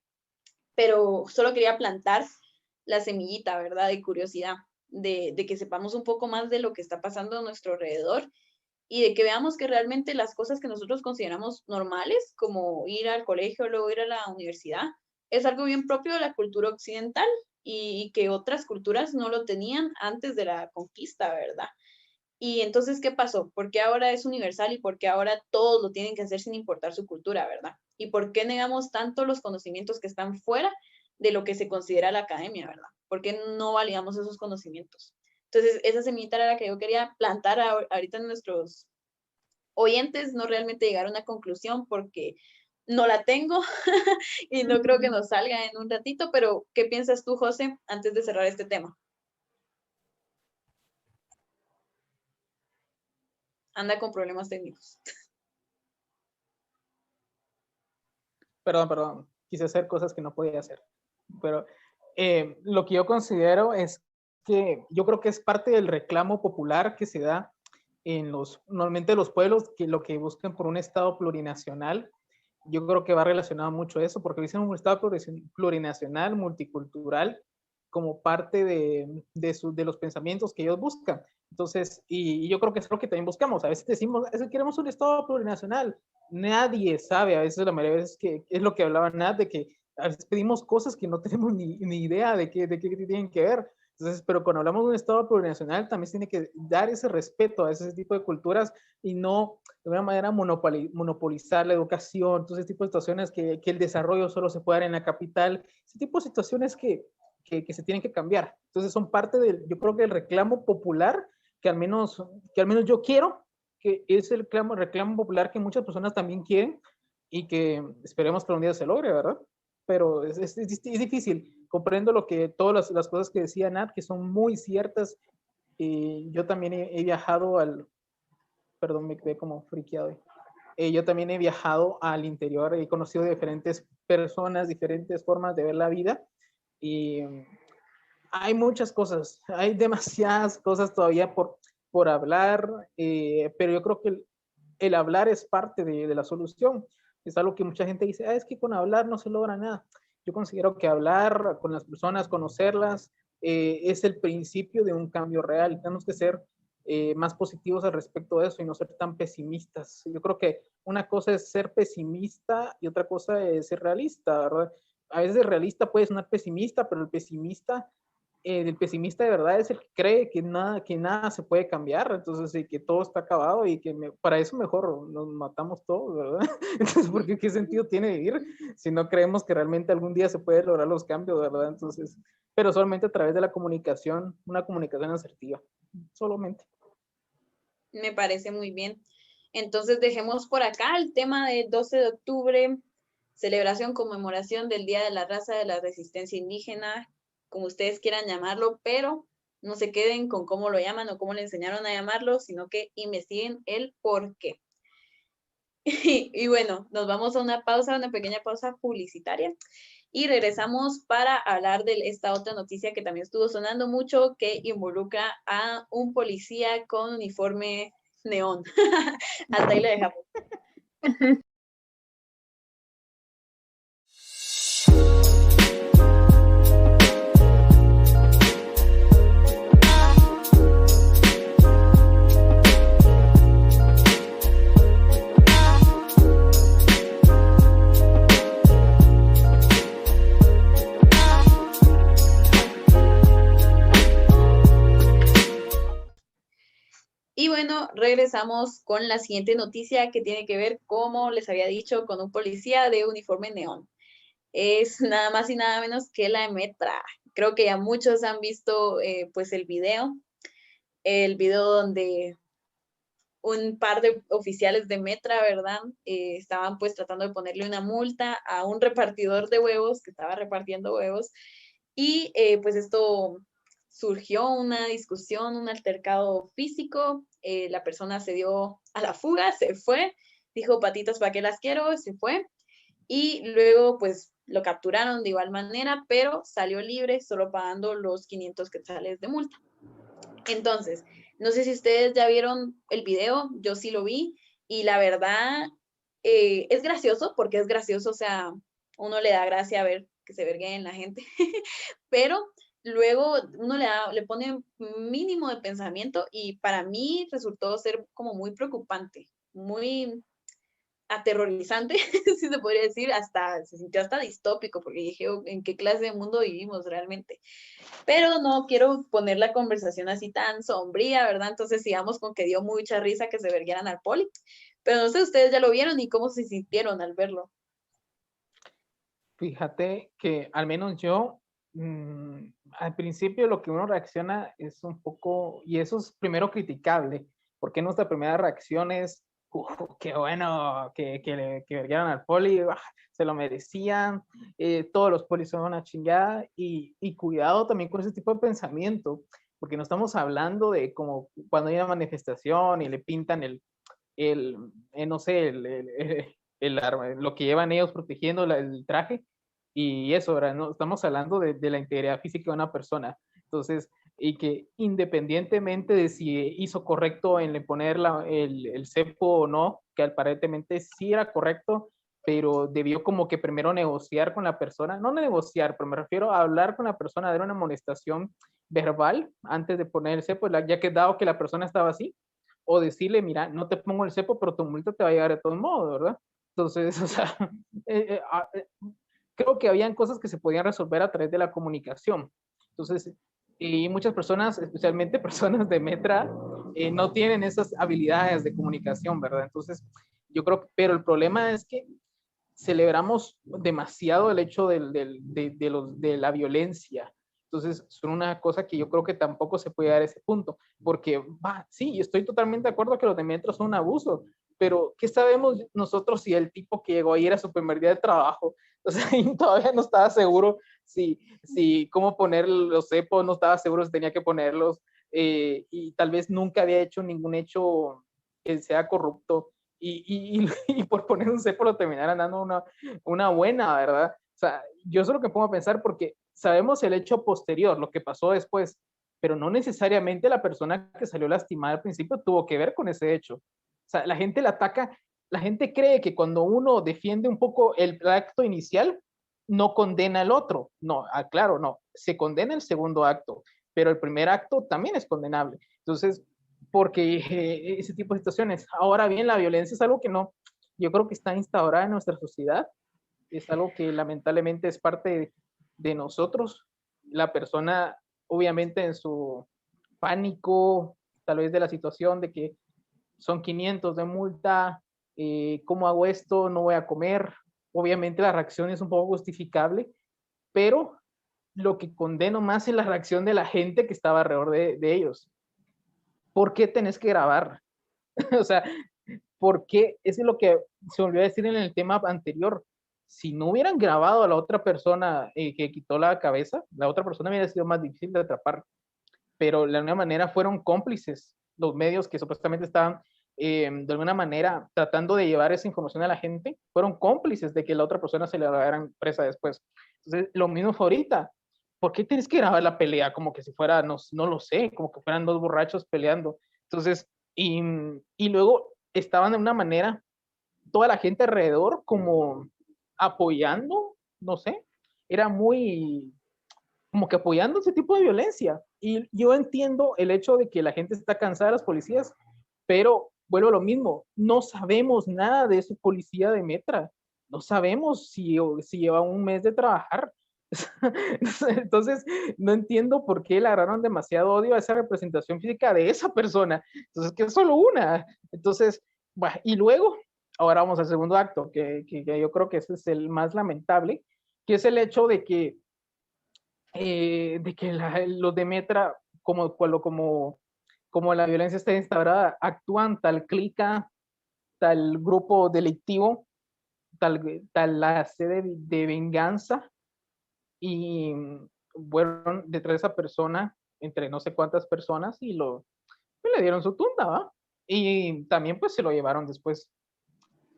pero solo quería plantar la semillita, ¿verdad? De curiosidad, de que sepamos un poco más de lo que está pasando a nuestro alrededor y de que veamos que realmente las cosas que nosotros consideramos normales, como ir al colegio, luego ir a la universidad, es algo bien propio de la cultura occidental y que otras culturas no lo tenían antes de la conquista, ¿verdad? Y entonces, ¿qué pasó? ¿Por qué ahora es universal y por qué ahora todos lo tienen que hacer sin importar su cultura, verdad? ¿Y por qué negamos tanto los conocimientos que están fuera de lo que se considera la academia, verdad? ¿Por qué no validamos esos conocimientos? Entonces, esa semillita era la que yo quería plantar ahorita en nuestros oyentes, no realmente llegar a una conclusión porque no la tengo y no creo que nos salga en un ratito, pero ¿qué piensas tú, José, antes de cerrar este tema? Anda con problemas técnicos. Perdón. Quise hacer cosas que no podía hacer. Pero lo que yo considero es que yo creo que es parte del reclamo popular que se da en normalmente los pueblos, que lo que buscan por un Estado plurinacional. Yo creo que va relacionado mucho a eso, porque dicen un Estado plurinacional, multicultural, como parte de los pensamientos que ellos buscan. Entonces, y yo creo que es lo que también buscamos. A veces decimos, es que queremos un Estado plurinacional. Nadie sabe, a veces la mayoría de veces que es lo que hablaba Nat, de que a veces pedimos cosas que no tenemos ni idea de qué tienen que ver. Entonces, pero cuando hablamos de un Estado plurinacional, también se tiene que dar ese respeto a ese tipo de culturas y no de una manera monopolizar la educación, todo ese tipo de situaciones que el desarrollo solo se puede dar en la capital, ese tipo de situaciones que se tienen que cambiar. Entonces son parte yo creo que el reclamo popular que al menos yo quiero, que es el reclamo popular que muchas personas también quieren, y que esperemos que un día se logre, ¿verdad? Pero es difícil. Comprendo todas las cosas que decía Nat, que son muy ciertas. Yo también he viajado perdón, me quedé como friqueado. Yo también he viajado al interior, he conocido diferentes personas, diferentes formas de ver la vida y hay muchas cosas, hay demasiadas cosas todavía por hablar, pero yo creo que el hablar es parte de la solución. Es algo que mucha gente dice, es que con hablar no se logra nada. Yo considero que hablar con las personas, conocerlas, es el principio de un cambio real. Tenemos que ser más positivos al respecto de eso y no ser tan pesimistas. Yo creo que una cosa es ser pesimista y otra cosa es ser realista, ¿verdad? A veces realista puede sonar pesimista, pero el pesimista de verdad es el que cree que nada se puede cambiar, entonces que todo está acabado y para eso mejor nos matamos todos, ¿verdad? Entonces, ¿por qué sentido tiene vivir si no creemos que realmente algún día se puede lograr los cambios, ¿verdad? Entonces, pero solamente a través de la comunicación, una comunicación asertiva, solamente. Me parece muy bien. Entonces dejemos por acá el tema del 12 de octubre, celebración, conmemoración del Día de la Raza de la Resistencia Indígena, como ustedes quieran llamarlo, pero no se queden con cómo lo llaman o cómo le enseñaron a llamarlo, sino que investiguen el por qué. Y bueno, nos vamos a una pequeña pausa publicitaria y regresamos para hablar de esta otra noticia que también estuvo sonando mucho, que involucra a un policía con uniforme neón. Hasta ahí le dejamos. Y bueno, regresamos con la siguiente noticia que tiene que ver, como les había dicho, con un policía de uniforme neón. Es nada más y nada menos que la Metra. Creo que ya muchos han visto pues el video donde un par de oficiales de Metra, ¿verdad? Estaban pues tratando de ponerle una multa a un repartidor de huevos que estaba repartiendo huevos y pues esto surgió una discusión, un altercado físico, la persona se dio a la fuga, se fue, dijo patitas, ¿para qué las quiero? Se fue y luego pues lo capturaron de igual manera, pero salió libre solo pagando los 500 quetzales de multa. Entonces, no sé si ustedes ya vieron el video, yo sí lo vi y la verdad es gracioso porque es gracioso, o sea, uno le da gracia a ver que se verguen la gente, pero luego uno le pone un mínimo de pensamiento y para mí resultó ser como muy preocupante, muy aterrorizante, si se podría decir, se sintió hasta distópico, porque dije, oh, ¿en qué clase de mundo vivimos realmente? Pero no quiero poner la conversación así tan sombría, ¿verdad? Entonces sigamos con que dio mucha risa que se verguieran al poli. Pero no sé, ustedes ya lo vieron y cómo se sintieron al verlo. Fíjate que al menos yo, al principio lo que uno reacciona es un poco, y eso es primero criticable, porque nuestra primera reacción es, qué bueno que verguieran al poli, se lo merecían, todos los polis son una chingada, y cuidado también con ese tipo de pensamiento, porque no estamos hablando de como cuando hay una manifestación y le pintan no sé, lo que llevan ellos protegiendo el traje y eso, ¿verdad? No, estamos hablando de la integridad física de una persona. Entonces, y que independientemente de si hizo correcto en poner el cepo o no, que aparentemente sí era correcto, pero debió como que primero negociar con la persona, no negociar, pero me refiero a hablar con la persona, dar una amonestación verbal antes de poner el cepo, ya que dado que la persona estaba así, o decirle, mira, no te pongo el cepo, pero tu multa te va a llegar de todos modos, ¿verdad? Entonces, o sea, creo que habían cosas que se podían resolver a través de la comunicación. Entonces, y muchas personas, especialmente personas de Metra, no tienen esas habilidades de comunicación, ¿verdad? Entonces, yo creo, pero el problema es que celebramos demasiado el hecho de la violencia. Entonces, son una cosa que yo creo que tampoco se puede dar a ese punto, porque, sí, estoy totalmente de acuerdo que los de Metro son un abuso, pero ¿qué sabemos nosotros si el tipo que llegó ahí era su primer día de trabajo? O sea, y todavía no estaba seguro si cómo poner los cepos, no estaba seguro si tenía que ponerlos, y tal vez nunca había hecho ningún hecho que sea corrupto, y por poner un cepo lo terminaran dando una buena, ¿verdad? O sea, yo solo que pongo a pensar porque sabemos el hecho posterior, lo que pasó después, pero no necesariamente la persona que salió lastimada al principio tuvo que ver con ese hecho. O sea, la gente la ataca, la gente cree que cuando uno defiende un poco el acto inicial, no condena el otro. No, claro, no, se condena el segundo acto, pero el primer acto también es condenable. Entonces, porque ese tipo de situaciones. Ahora bien, la violencia es algo que no, yo creo que está instaurada en nuestra sociedad, es algo que lamentablemente es parte de nosotros. La persona, obviamente, en su pánico, tal vez de la situación de que son 500 de multa, ¿cómo hago esto? No voy a comer. Obviamente la reacción es un poco justificable, pero lo que condeno más es la reacción de la gente que estaba alrededor de ellos. ¿Por qué tenés que grabar? O sea, ¿por qué? Eso es lo que se volvió a decir en el tema anterior. Si no hubieran grabado a la otra persona que quitó la cabeza, la otra persona hubiera sido más difícil de atrapar. Pero de alguna manera fueron cómplices los medios que supuestamente estaban de alguna manera tratando de llevar esa información a la gente, fueron cómplices de que la otra persona se le hagan presa después. Entonces, lo mismo fue ahorita. ¿Por qué tienes que grabar la pelea como que si fuera, no lo sé, como que fueran dos borrachos peleando? Entonces, y luego estaban de una manera, toda la gente alrededor como apoyando, no sé, era muy, como que apoyando ese tipo de violencia. Y yo entiendo el hecho de que la gente está cansada de las policías, pero vuelvo a lo mismo, no sabemos nada de ese policía de Metra, no sabemos si lleva un mes de trabajar. Entonces, no entiendo por qué le agarraron demasiado odio a esa representación física de esa persona. Entonces, que es solo una. Entonces, y luego, ahora vamos al segundo acto, que yo creo que ese es el más lamentable, que es el hecho de que los de Metra, como la violencia está instaurada, actúan tal clica, tal grupo delictivo, tal la sede de venganza, y fueron detrás de esa persona, entre no sé cuántas personas, y le dieron su tunda, ¿va? Y también pues se lo llevaron después,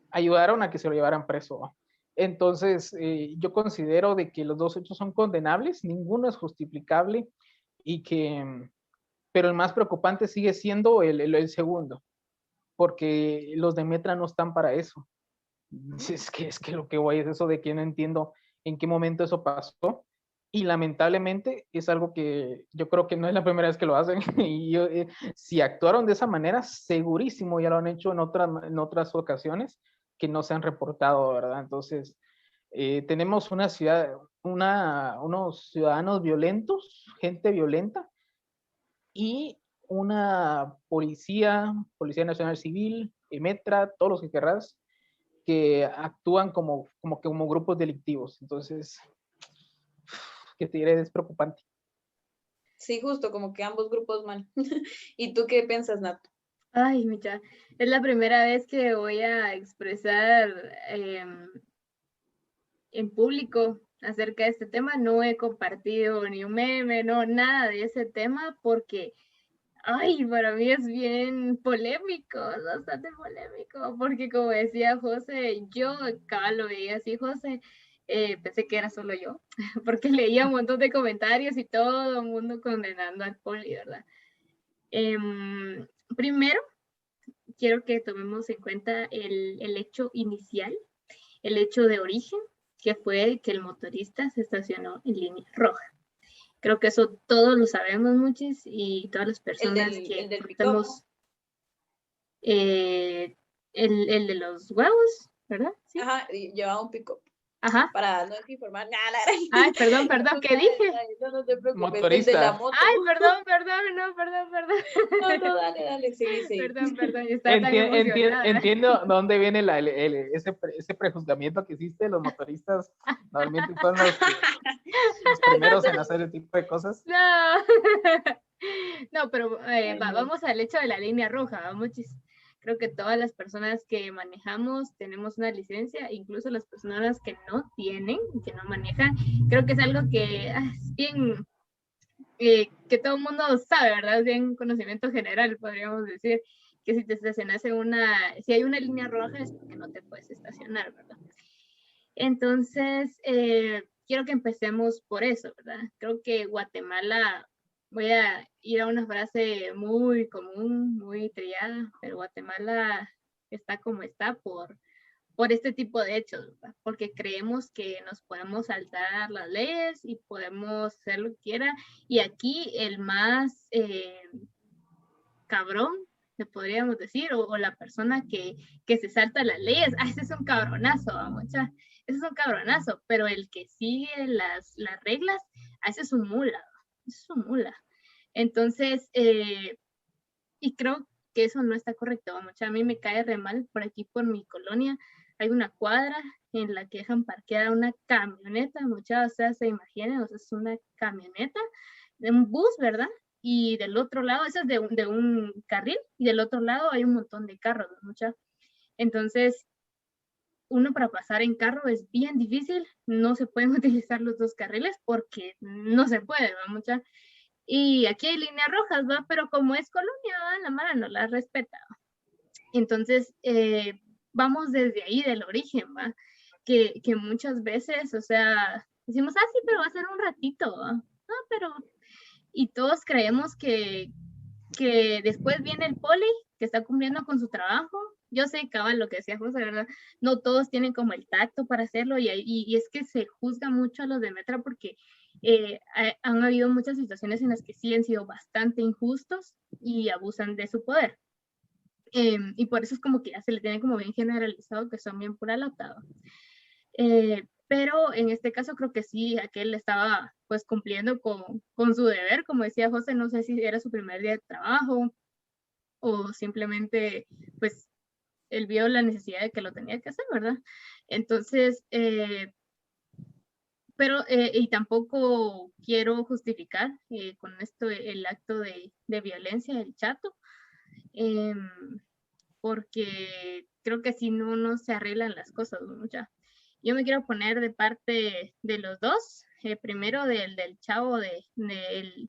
ayudaron a que se lo llevaran preso, ¿va? Entonces, yo considero de que los dos hechos son condenables, ninguno es justificable, pero el más preocupante sigue siendo el segundo, porque los de Metra no están para eso. Es que lo que voy es eso de que no entiendo en qué momento eso pasó, y lamentablemente es algo que yo creo que no es la primera vez que lo hacen, y si actuaron de esa manera, segurísimo ya lo han hecho en otras ocasiones que no se han reportado, ¿verdad? Entonces, tenemos una ciudad, unos ciudadanos violentos, gente violenta, y una Policía Nacional Civil, Metra, todos los que querrás, que actúan como grupos delictivos. Entonces, que te diré, es preocupante. Sí, justo, como que ambos grupos mal. ¿Y tú qué piensas, Nat? Ay, Micha, es la primera vez que voy a expresar en público acerca de este tema. No he compartido ni un meme, no, nada de ese tema, porque, ay, para mí es bien polémico, es bastante polémico, porque como decía José, yo acá lo veía así, José, pensé que era solo yo, porque leía un montón de comentarios y todo el mundo condenando al poli, ¿verdad? Primero, quiero que tomemos en cuenta el hecho inicial, el hecho de origen, que fue que el motorista se estacionó en línea roja. Creo que eso todos lo sabemos, muchis, y todas las personas que estamos... el de los huevos, ¿verdad? ¿Sí? Ajá, llevaba un pick-up. Ajá. Para no informar nada. Ay, perdón, ¿qué dije? No te preocupes. Motorista. El de la moto. Ay, perdón. No, dale, sí. Perdón, estaba tan emocionada. Entiendo dónde viene ese prejuzgamiento que hiciste. Los motoristas normalmente son los primeros en hacer ese tipo de cosas. No, pero vamos al hecho de la línea roja, Creo que todas las personas que manejamos tenemos una licencia, incluso las personas que no tienen, que no manejan. Creo que es algo que es bien, que todo el mundo sabe, ¿verdad? Es bien conocimiento general, podríamos decir, que si te estacionas si hay una línea roja es porque no te puedes estacionar, ¿verdad? Entonces, quiero que empecemos por eso, ¿verdad? Creo que Guatemala, voy a ir a una frase muy común, muy trillada, pero Guatemala está como está por este tipo de hechos, ¿verdad? Porque creemos que nos podemos saltar las leyes y podemos hacer lo que quiera. Y aquí el más cabrón, le podríamos decir, o la persona que se salta las leyes, ese es un cabronazo, mucha. Ese es un cabronazo, pero el que sigue las reglas, ese es un mula, es un mula. Entonces, y creo que eso no está correcto, mucha. A mí me cae re mal por aquí, por mi colonia, hay una cuadra en la que dejan parqueada una camioneta, mucha, o sea, se imaginen, o sea, es una camioneta de un bus, ¿verdad? Y del otro lado, eso es de un carril, y del otro lado hay un montón de carros, mucha. Entonces, uno para pasar en carro es bien difícil, no se pueden utilizar los dos carriles porque no se puede, ¿va? Mucha. Y aquí hay líneas rojas, ¿va? Pero como es colonia, ¿va? La mara no la respeta, ¿va? Entonces, vamos desde ahí, del origen, ¿va? Que muchas veces, o sea, decimos, sí, pero va a ser un ratito, ¿va? No, pero... Y todos creemos que después viene el poli, que está cumpliendo con su trabajo. Yo sé, cabal, lo que decía José, ¿verdad? No todos tienen como el tacto para hacerlo y es que se juzga mucho a los de Metra porque han habido muchas situaciones en las que sí han sido bastante injustos y abusan de su poder. Y por eso es como que ya se le tiene como bien generalizado que son bien pura latada. Pero en este caso creo que sí, aquel estaba pues cumpliendo con su deber, como decía José, no sé si era su primer día de trabajo o simplemente pues él vio la necesidad de que lo tenía que hacer, ¿verdad? Entonces, pero y tampoco quiero justificar con esto el acto de violencia del chato, porque creo que si no se arreglan las cosas, mucha. Yo me quiero poner de parte de los dos, primero del chavo, del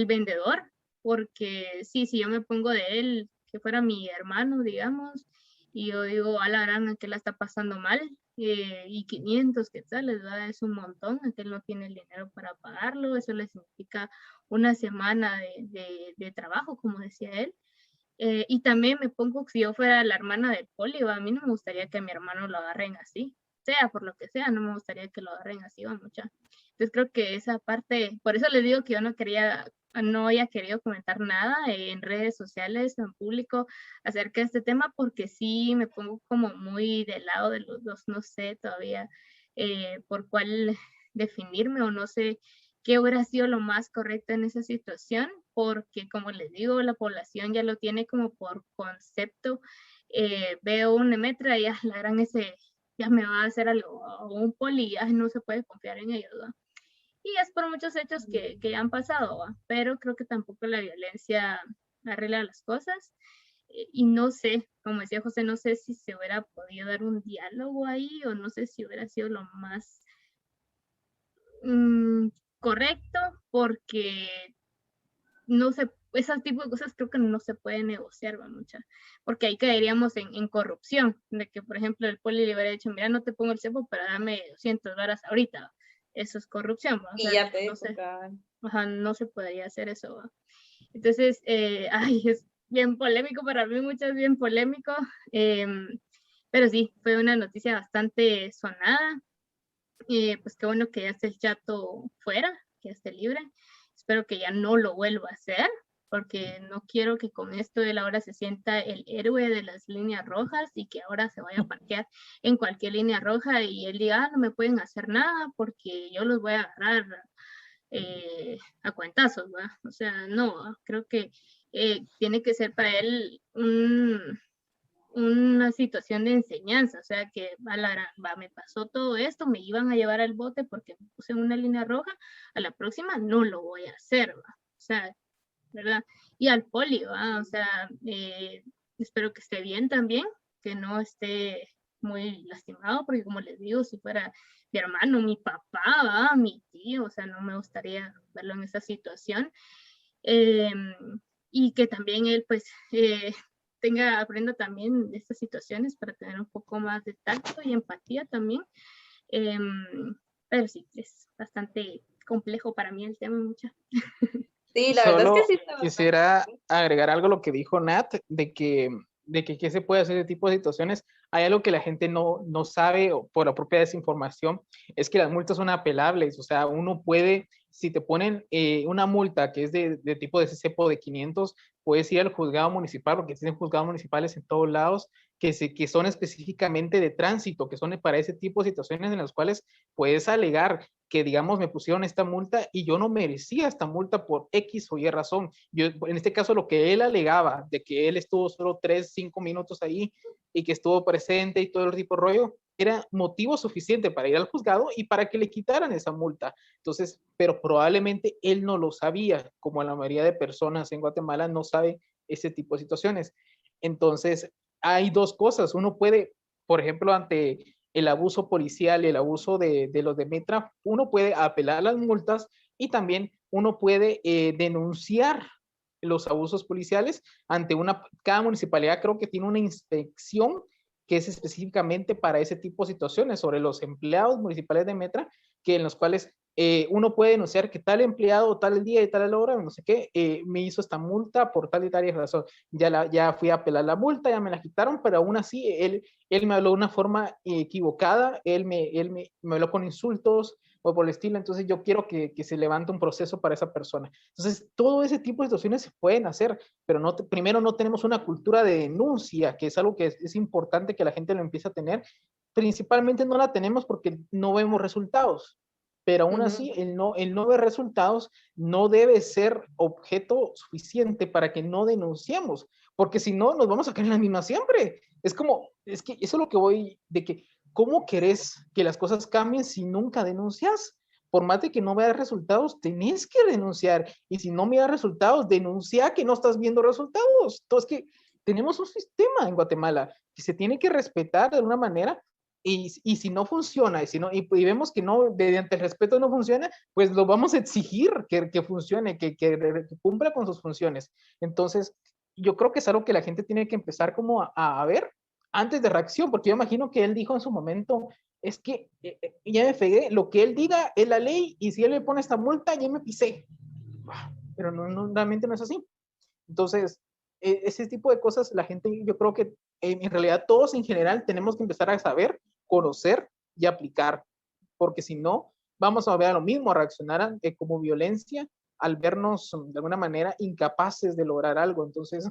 vendedor, porque sí, si yo me pongo de él, que fuera mi hermano, digamos, y yo digo, a la gran, que la está pasando mal, y 500 quetzales, ¿verdad? Es un montón, aquel no tiene el dinero para pagarlo, eso le significa una semana de trabajo, como decía él. Y también me pongo, si yo fuera la hermana del poli, a mí no me gustaría que a mi hermano lo agarren así, sea por lo que sea, no me gustaría que lo agarren así, va mucha. Entonces creo que esa parte, por eso les digo que yo no había querido comentar nada en redes sociales, en público, acerca de este tema, porque sí me pongo como muy del lado de los dos, no sé todavía por cuál definirme o no sé qué hubiera sido lo más correcto en esa situación, porque como les digo, la población ya lo tiene como por concepto. Veo un Emetra y la gran ese ya me va a hacer algo, o un poli, ya no se puede confiar en ellos, ¿va? Y es por muchos hechos que ya han pasado, ¿va? Pero creo que tampoco la violencia arregla las cosas. Y no sé, como decía José, no sé si se hubiera podido dar un diálogo ahí o no sé si hubiera sido lo más correcto, porque no se, ese tipo de cosas creo que no se puede negociar, ¿va? Mucha, porque ahí caeríamos en corrupción, de que por ejemplo el poli le hubiera dicho, mira, no te pongo el cepo, pero dame $200 ahorita, ¿va? Eso es corrupción, ¿va? O Y sea, ya te no sé, toca. ajá, no se podría hacer eso, ¿va? Entonces, ay, es bien polémico para mí, muchas bien polémico, pero sí, fue una noticia bastante sonada. Pues qué bueno que ya esté el chato fuera, que ya esté libre. Espero que ya no lo vuelva a hacer, porque no quiero que con esto él ahora se sienta el héroe de las líneas rojas y que ahora se vaya a parquear en cualquier línea roja y él diga, no me pueden hacer nada porque yo los voy a agarrar a cuentazos, ¿va? O sea, no, creo que tiene que ser para él una situación de enseñanza, o sea que me pasó todo esto, me iban a llevar al bote porque me puse en una línea roja, a la próxima no lo voy a hacer, ¿va? O sea, ¿verdad? Y al poli, ¿va? O sea, espero que esté bien también, que no esté muy lastimado, porque como les digo, si fuera mi hermano, mi papá, ¿va? Mi tío, o sea, no me gustaría verlo en esa situación. Y que también él, pues, aprenda también de estas situaciones para tener un poco más de tacto y empatía también. Pero sí, es bastante complejo para mí el tema, mucha. Sí, la verdad es que Solo sí está bastante. quisiera agregar algo a lo que dijo Nat, de que qué se puede hacer en este tipo de situaciones. Hay algo que la gente no sabe o por la propia desinformación, es que las multas son apelables, o sea, uno puede, si te ponen una multa que es de tipo de ese cepo de 500, puedes ir al juzgado municipal, porque existen juzgados municipales en todos lados, que son específicamente de tránsito, que son para ese tipo de situaciones en las cuales puedes alegar que, digamos, me pusieron esta multa y yo no merecía esta multa por X o Y razón. Yo, en este caso, lo que él alegaba de que él estuvo solo 3, 5 minutos ahí y que estuvo presente y todo el tipo de rollo, era motivo suficiente para ir al juzgado y para que le quitaran esa multa. Entonces, pero probablemente él no lo sabía, como la mayoría de personas en Guatemala no sabe ese tipo de situaciones. Entonces, hay dos cosas. Uno puede, por ejemplo, ante el abuso policial y el abuso de los de Metra, uno puede apelar las multas y también uno puede denunciar los abusos policiales ante cada municipalidad creo que tiene una inspección que es específicamente para ese tipo de situaciones sobre los empleados municipales de Metra, que en los cuales uno puede denunciar que tal empleado tal día y tal hora, no sé qué, me hizo esta multa por tal y tal razón. Ya fui a apelar la multa, ya me la quitaron, pero aún así él me habló de una forma equivocada, me habló con insultos o por el estilo, entonces yo quiero que se levante un proceso para esa persona. Entonces, todo ese tipo de situaciones se pueden hacer, pero primero no tenemos una cultura de denuncia, que es algo que es importante que la gente lo empiece a tener. Principalmente no la tenemos porque no vemos resultados, pero aún así el no ver resultados no debe ser objeto suficiente para que no denunciemos, porque si no nos vamos a caer en la misma siempre. Es que eso es lo que voy, de que ¿cómo querés que las cosas cambien si nunca denuncias? Por más de que no veas resultados, tenés que denunciar. Y si no miras resultados, denuncia que no estás viendo resultados. Entonces, que tenemos un sistema en Guatemala que se tiene que respetar de alguna manera. Y si no funciona, y vemos que no, mediante el respeto no funciona, pues lo vamos a exigir que funcione, que cumpla con sus funciones. Entonces, yo creo que es algo que la gente tiene que empezar como a ver antes de reacción, porque yo imagino que él dijo en su momento, es que ya me pegué, lo que él diga es la ley y si él me pone esta multa, ya me pisé. Pero realmente no es así. Entonces, ese tipo de cosas, la gente, yo creo que en realidad todos en general tenemos que empezar a saber, conocer y aplicar, porque si no, vamos a ver a lo mismo, a reaccionar como violencia al vernos de alguna manera incapaces de lograr algo. Entonces,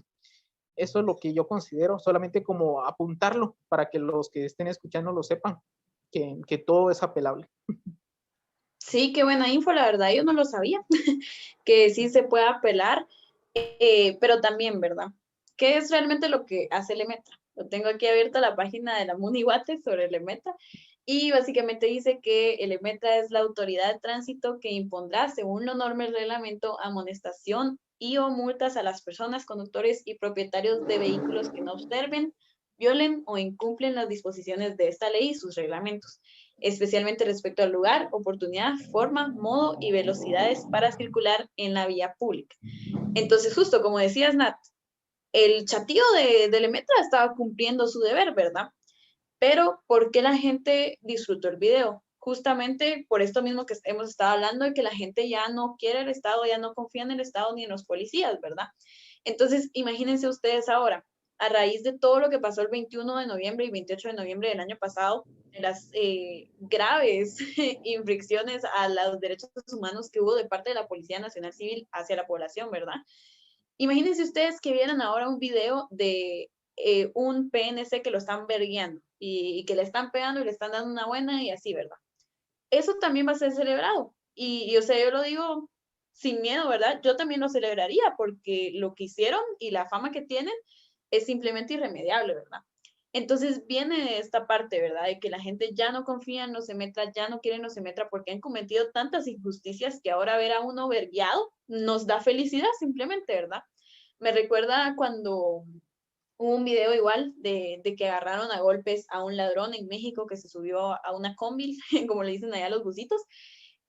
eso es lo que yo considero, solamente como apuntarlo para que los que estén escuchando lo sepan, que todo es apelable. Sí, qué buena info, la verdad, yo no lo sabía, que sí se puede apelar, pero también, ¿verdad? ¿Qué es realmente lo que hace el EMETRA? Lo tengo aquí abierta la página de la Munihuate sobre el EMETRA y básicamente dice que el EMETRA es la autoridad de tránsito que impondrá, según lo norma el reglamento, amonestación y o multas a las personas, conductores y propietarios de vehículos que no observen, violen o incumplen las disposiciones de esta ley y sus reglamentos, especialmente respecto al lugar, oportunidad, forma, modo y velocidades para circular en la vía pública. Entonces, justo como decías, Nat, el chatío de Lemetra estaba cumpliendo su deber, ¿verdad? Pero ¿por qué la gente disfrutó el video? Justamente por esto mismo que hemos estado hablando, de que la gente ya no quiere el Estado, ya no confía en el Estado ni en los policías, ¿verdad? Entonces, imagínense ustedes ahora, a raíz de todo lo que pasó el 21 de noviembre y 28 de noviembre del año pasado, de las graves infracciones a los derechos humanos que hubo de parte de la Policía Nacional Civil hacia la población, ¿verdad? Imagínense ustedes que vieran ahora un video de un PNC que lo están verguiando y que le están pegando y le están dando una buena y así, ¿verdad? Eso también va a ser celebrado. O sea, yo lo digo sin miedo, ¿verdad? Yo también lo celebraría porque lo que hicieron y la fama que tienen es simplemente irremediable, ¿verdad? Entonces viene esta parte, ¿verdad? De que la gente ya no confía en los Semetra, ya no quieren los Semetra porque han cometido tantas injusticias que ahora ver a uno verguiado nos da felicidad simplemente, ¿verdad? Me recuerda cuando Hubo un video igual de que agarraron a golpes a un ladrón en México que se subió a una combi, como le dicen allá los busitos,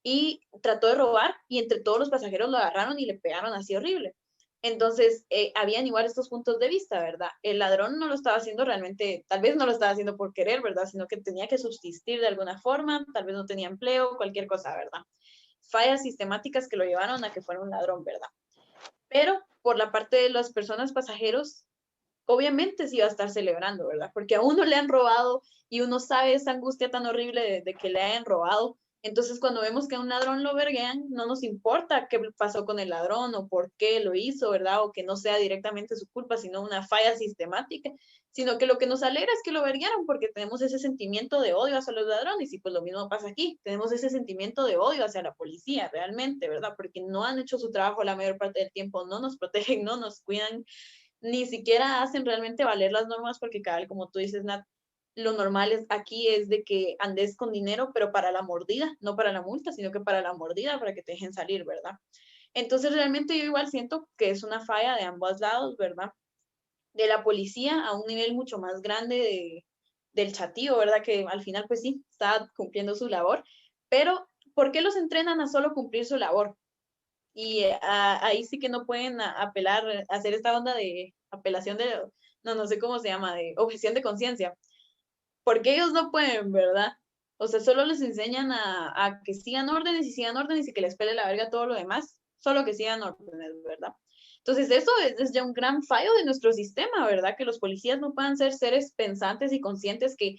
y trató de robar y entre todos los pasajeros lo agarraron y le pegaron así horrible. Entonces, habían igual estos puntos de vista, ¿verdad? El ladrón no lo estaba haciendo realmente, tal vez no lo estaba haciendo por querer, ¿verdad? Sino que tenía que subsistir de alguna forma, tal vez no tenía empleo, cualquier cosa, ¿verdad? Fallas sistemáticas que lo llevaron a que fuera un ladrón, ¿verdad? Pero por la parte de las personas pasajeros, obviamente sí va a estar celebrando, ¿verdad? Porque a uno le han robado y uno sabe esa angustia tan horrible de que le hayan robado. Entonces, cuando vemos que a un ladrón lo verguean, no nos importa qué pasó con el ladrón o por qué lo hizo, ¿verdad? O que no sea directamente su culpa, sino una falla sistemática, sino que lo que nos alegra es que lo verguearon porque tenemos ese sentimiento de odio hacia los ladrones y pues lo mismo pasa aquí, tenemos ese sentimiento de odio hacia la policía realmente, ¿verdad? Porque no han hecho su trabajo la mayor parte del tiempo, no nos protegen, no nos cuidan, ni siquiera hacen realmente valer las normas porque cada, como tú dices, Nat, lo normal es, aquí es de que andes con dinero, pero para la mordida, no para la multa, sino que para la mordida, para que te dejen salir, ¿verdad? Entonces realmente yo igual siento que es una falla de ambos lados, ¿verdad? De la policía a un nivel mucho más grande del chatío, ¿verdad? Que al final pues sí, está cumpliendo su labor, pero ¿por qué los entrenan a solo cumplir su labor? Y ahí sí que no pueden apelar, hacer esta onda de apelación de, no sé cómo se llama, de objeción de conciencia, porque ellos no pueden, ¿verdad? O sea, solo les enseñan a que sigan órdenes y que les pele la verga todo lo demás, solo que sigan órdenes, ¿verdad? Entonces eso es ya un gran fallo de nuestro sistema, ¿verdad? Que los policías no puedan ser seres pensantes y conscientes que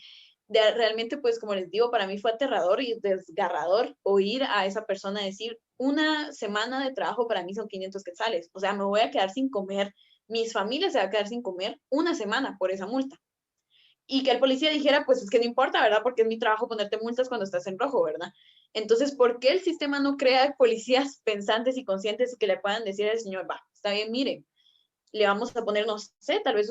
realmente, pues como les digo, para mí fue aterrador y desgarrador oír a esa persona decir, una semana de trabajo para mí son 500 quetzales, o sea, me voy a quedar sin comer, mis familias se van a quedar sin comer una semana por esa multa. Y que el policía dijera, pues es que no importa, ¿verdad? Porque es mi trabajo ponerte multas cuando estás en rojo, ¿verdad? Entonces, ¿por qué el sistema no crea policías pensantes y conscientes que le puedan decir al señor, va, está bien, mire, le vamos a poner, no sé, tal vez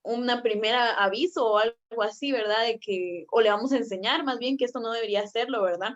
una primera aviso o algo así, ¿verdad? De que, o le vamos a enseñar más bien que esto no debería hacerlo, ¿verdad?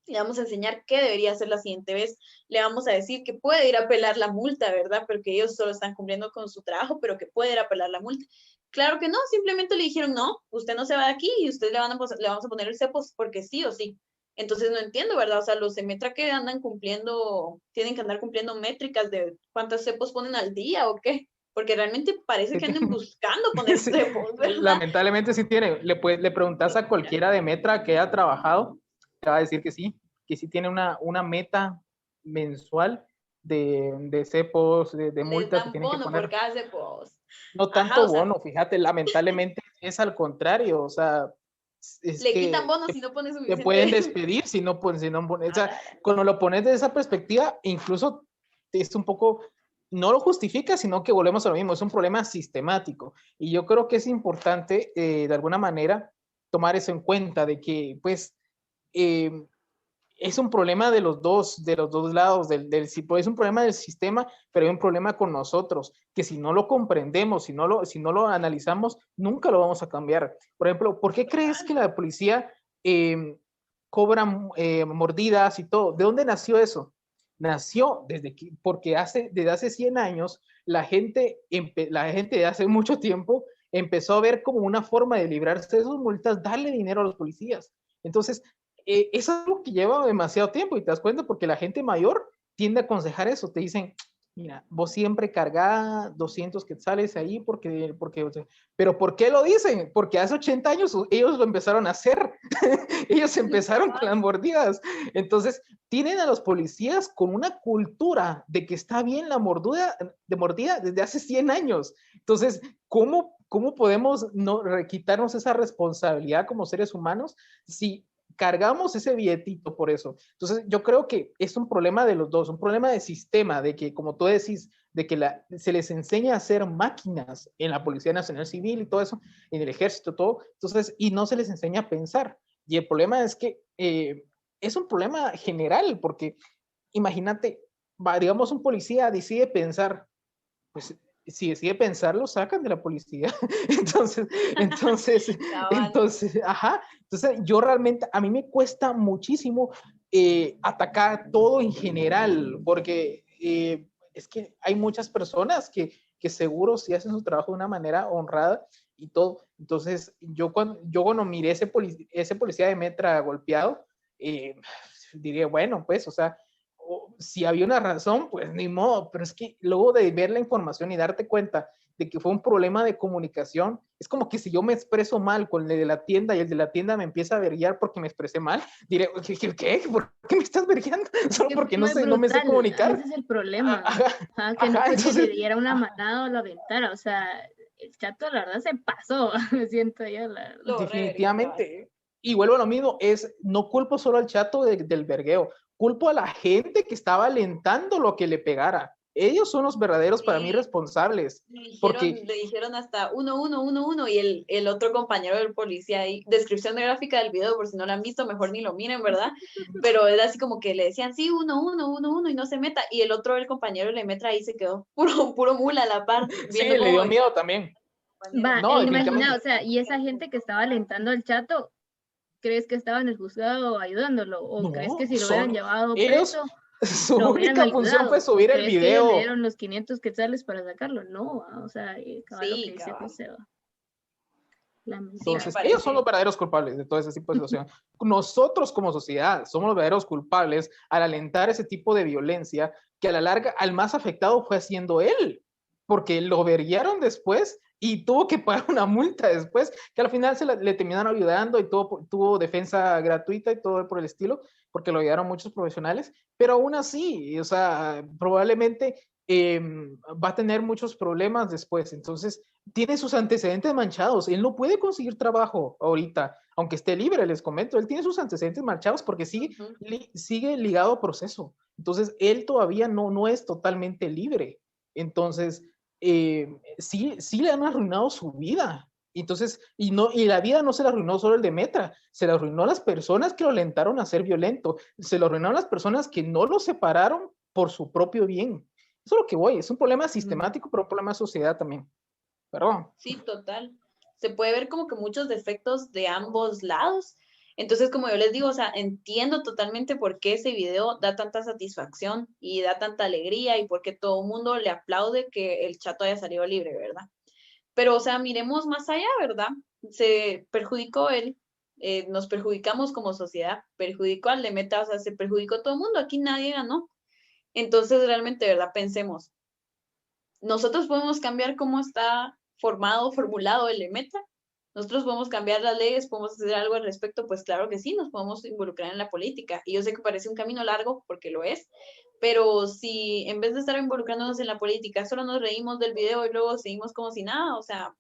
Le vamos a enseñar qué debería hacer la siguiente vez, le vamos a decir que puede ir a apelar la multa, ¿verdad? Porque ellos solo están cumpliendo con su trabajo, pero que puede ir a apelar la multa. Claro que no, simplemente le dijeron, no, usted no se va de aquí y usted le vamos a poner el cepo porque sí o sí. Entonces no entiendo, ¿verdad? O sea, los Semetra que andan cumpliendo, tienen que andar cumpliendo métricas de cuántos cepos ponen al día o qué, porque realmente parece que anden buscando poner Sí, cepos, ¿verdad? lamentablemente sí tiene. Le preguntas a cualquiera de Metra que ha trabajado, te va a decir que sí tiene una meta mensual de cepos, de Les multas que dan tienen que bono por poner. cada cepos. No Ajá, tanto o sea, bono, fíjate, lamentablemente es al contrario, o sea, es le quitan que bonos si no pone te pueden suficiente. despedir si no pones, o sea, cuando lo pones de esa perspectiva, incluso es un poco, no lo justifica, sino que volvemos a lo mismo, es un problema sistemático. Y yo creo que es importante, de alguna manera, tomar eso en cuenta, de que, pues, eh, es un problema de los dos lados, es un problema del sistema, pero hay un problema con nosotros, que si no lo comprendemos, si no lo analizamos, nunca lo vamos a cambiar. Por ejemplo, ¿por qué crees que la policía cobra mordidas y todo? ¿De dónde nació eso? Nació porque desde hace 100 años la gente de hace mucho tiempo empezó a ver como una forma de librarse de sus multas, darle dinero a los policías. Entonces, es algo que lleva demasiado tiempo y te das cuenta porque la gente mayor tiende a aconsejar eso. Te dicen, mira, vos siempre cargá 200 quetzales ahí pero ¿por qué lo dicen? Porque hace 80 años ellos lo empezaron a hacer. Ellos empezaron con las mordidas. Entonces, tienen a los policías con una cultura de que está bien la mordida desde hace 100 años. Entonces, ¿cómo podemos no quitarnos esa responsabilidad como seres humanos si cargamos ese billetito por eso? Entonces, yo creo que es un problema de los dos, un problema de sistema, de que, como tú decís, de que se les enseña a hacer máquinas en la Policía Nacional Civil y todo eso, en el ejército, todo, entonces, y no se les enseña a pensar. Y el problema es que es un problema general, porque imagínate, digamos, un policía decide pensar, pues si decide pensar, lo sacan de la policía. entonces, ajá. Entonces, yo realmente, a mí me cuesta muchísimo atacar todo en general, porque es que hay muchas personas que que seguro sí hacen su trabajo de una manera honrada y todo. Entonces, yo cuando miré ese policía de Metra golpeado, diría, bueno, pues, o sea, si había una razón, pues ni modo, pero es que luego de ver la información y darte cuenta de que fue un problema de comunicación, es como que si yo me expreso mal con el de la tienda y el de la tienda me empieza a verguiar porque me expresé mal, diré, ¿qué? ¿Por qué me estás verguiando? Solo porque no me sé comunicar. Ese es el problema. Que no ajá, fue entonces, que le diera una manada o lo aventara, o sea, el chato la verdad se pasó, siento yo. Definitivamente. Y vuelvo a lo mismo, no culpo solo al chato del vergueo, culpo a la gente que estaba alentando lo que le pegara. Ellos son los verdaderos para mí responsables. Le dijeron hasta 1-1-1-1 y el otro compañero del policía ahí, descripción de gráfica del video, por si no lo han visto, mejor ni lo miren, ¿verdad? Pero era así como que le decían, sí, 1-1-1-1 y no se meta. Y el compañero le meta ahí se quedó puro mula a la par. Sí, le dio miedo también. Imagina, o sea, y esa gente que estaba alentando al chato, ¿crees que estaba en el juzgado ayudándolo? ¿O no, crees que si lo hubieran llevado preso, su única función fue subir el video? Que ellos le dieron los 500 quetzales para sacarlo? No, o sea, cabal lo que dice José. Entonces, ellos son los verdaderos culpables de todo ese tipo de situación. Nosotros como sociedad somos los verdaderos culpables al alentar ese tipo de violencia que a la larga al más afectado fue siendo él, porque lo verguiaron después y tuvo que pagar una multa después, que al final le terminaron ayudando y tuvo defensa gratuita y todo por el estilo, porque lo ayudaron muchos profesionales, pero aún así, o sea, probablemente va a tener muchos problemas después. Entonces, tiene sus antecedentes manchados. Él no puede conseguir trabajo ahorita, aunque esté libre, les comento. Él tiene sus antecedentes manchados porque sigue ligado a proceso. Entonces, él todavía no es totalmente libre. Entonces, sí le han arruinado su vida. Entonces, y la vida no se la arruinó solo el de Metra, se la arruinó a las personas que lo alentaron a ser violento, se lo arruinaron a las personas que no lo separaron por su propio bien. Eso es lo que voy, es un problema sistemático, pero un problema de sociedad también. Perdón. Sí, total. Se puede ver como que muchos defectos de ambos lados. Entonces, como yo les digo, o sea, entiendo totalmente por qué ese video da tanta satisfacción y da tanta alegría y por qué todo el mundo le aplaude que el chato haya salido libre, ¿verdad? Pero, o sea, miremos más allá, ¿verdad? Se perjudicó él, nos perjudicamos como sociedad, perjudicó al de Meta, o sea, se perjudicó todo el mundo, aquí nadie ganó. Entonces, realmente, ¿verdad? Pensemos, nosotros podemos cambiar cómo está formulado el Meta. Nosotros podemos cambiar las leyes, podemos hacer algo al respecto, pues claro que sí, nos podemos involucrar en la política. Y yo sé que parece un camino largo, porque lo es, pero si en vez de estar involucrándonos en la política, solo nos reímos del video y luego seguimos como si nada, o sea,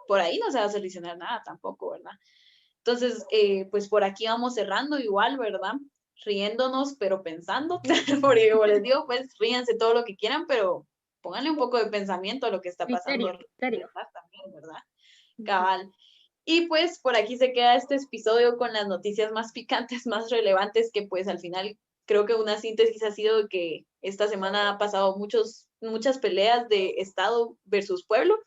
por ahí no se va a solucionar nada tampoco, ¿verdad? Entonces, pues por aquí vamos cerrando igual, ¿verdad? Riéndonos, pero pensando, porque como les digo, pues ríanse todo lo que quieran, pero pónganle un poco de pensamiento a lo que está pasando. También, ¿verdad? Cabal. Y pues por aquí se queda este episodio con las noticias más picantes, más relevantes, que pues al final creo que una síntesis ha sido que esta semana ha pasado muchas peleas de Estado versus pueblo,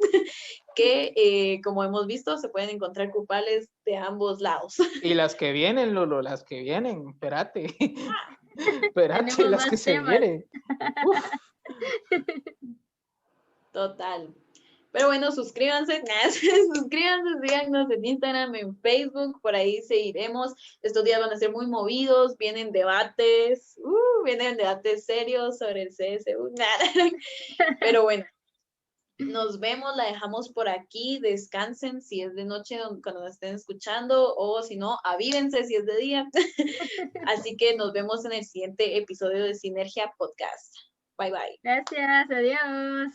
que como hemos visto se pueden encontrar culpables de ambos lados. Y las que vienen, Lolo, las que vienen, espérate. Espérate, las que se vienen. Total. Pero bueno, suscríbanse, síganos en Instagram, en Facebook, por ahí seguiremos. Estos días van a ser muy movidos, vienen debates serios sobre el CSU. Pero bueno, nos vemos, la dejamos por aquí, descansen si es de noche cuando nos estén escuchando, o si no, avívense si es de día. Así que nos vemos en el siguiente episodio de Sinergia Podcast. Bye bye. Gracias, adiós.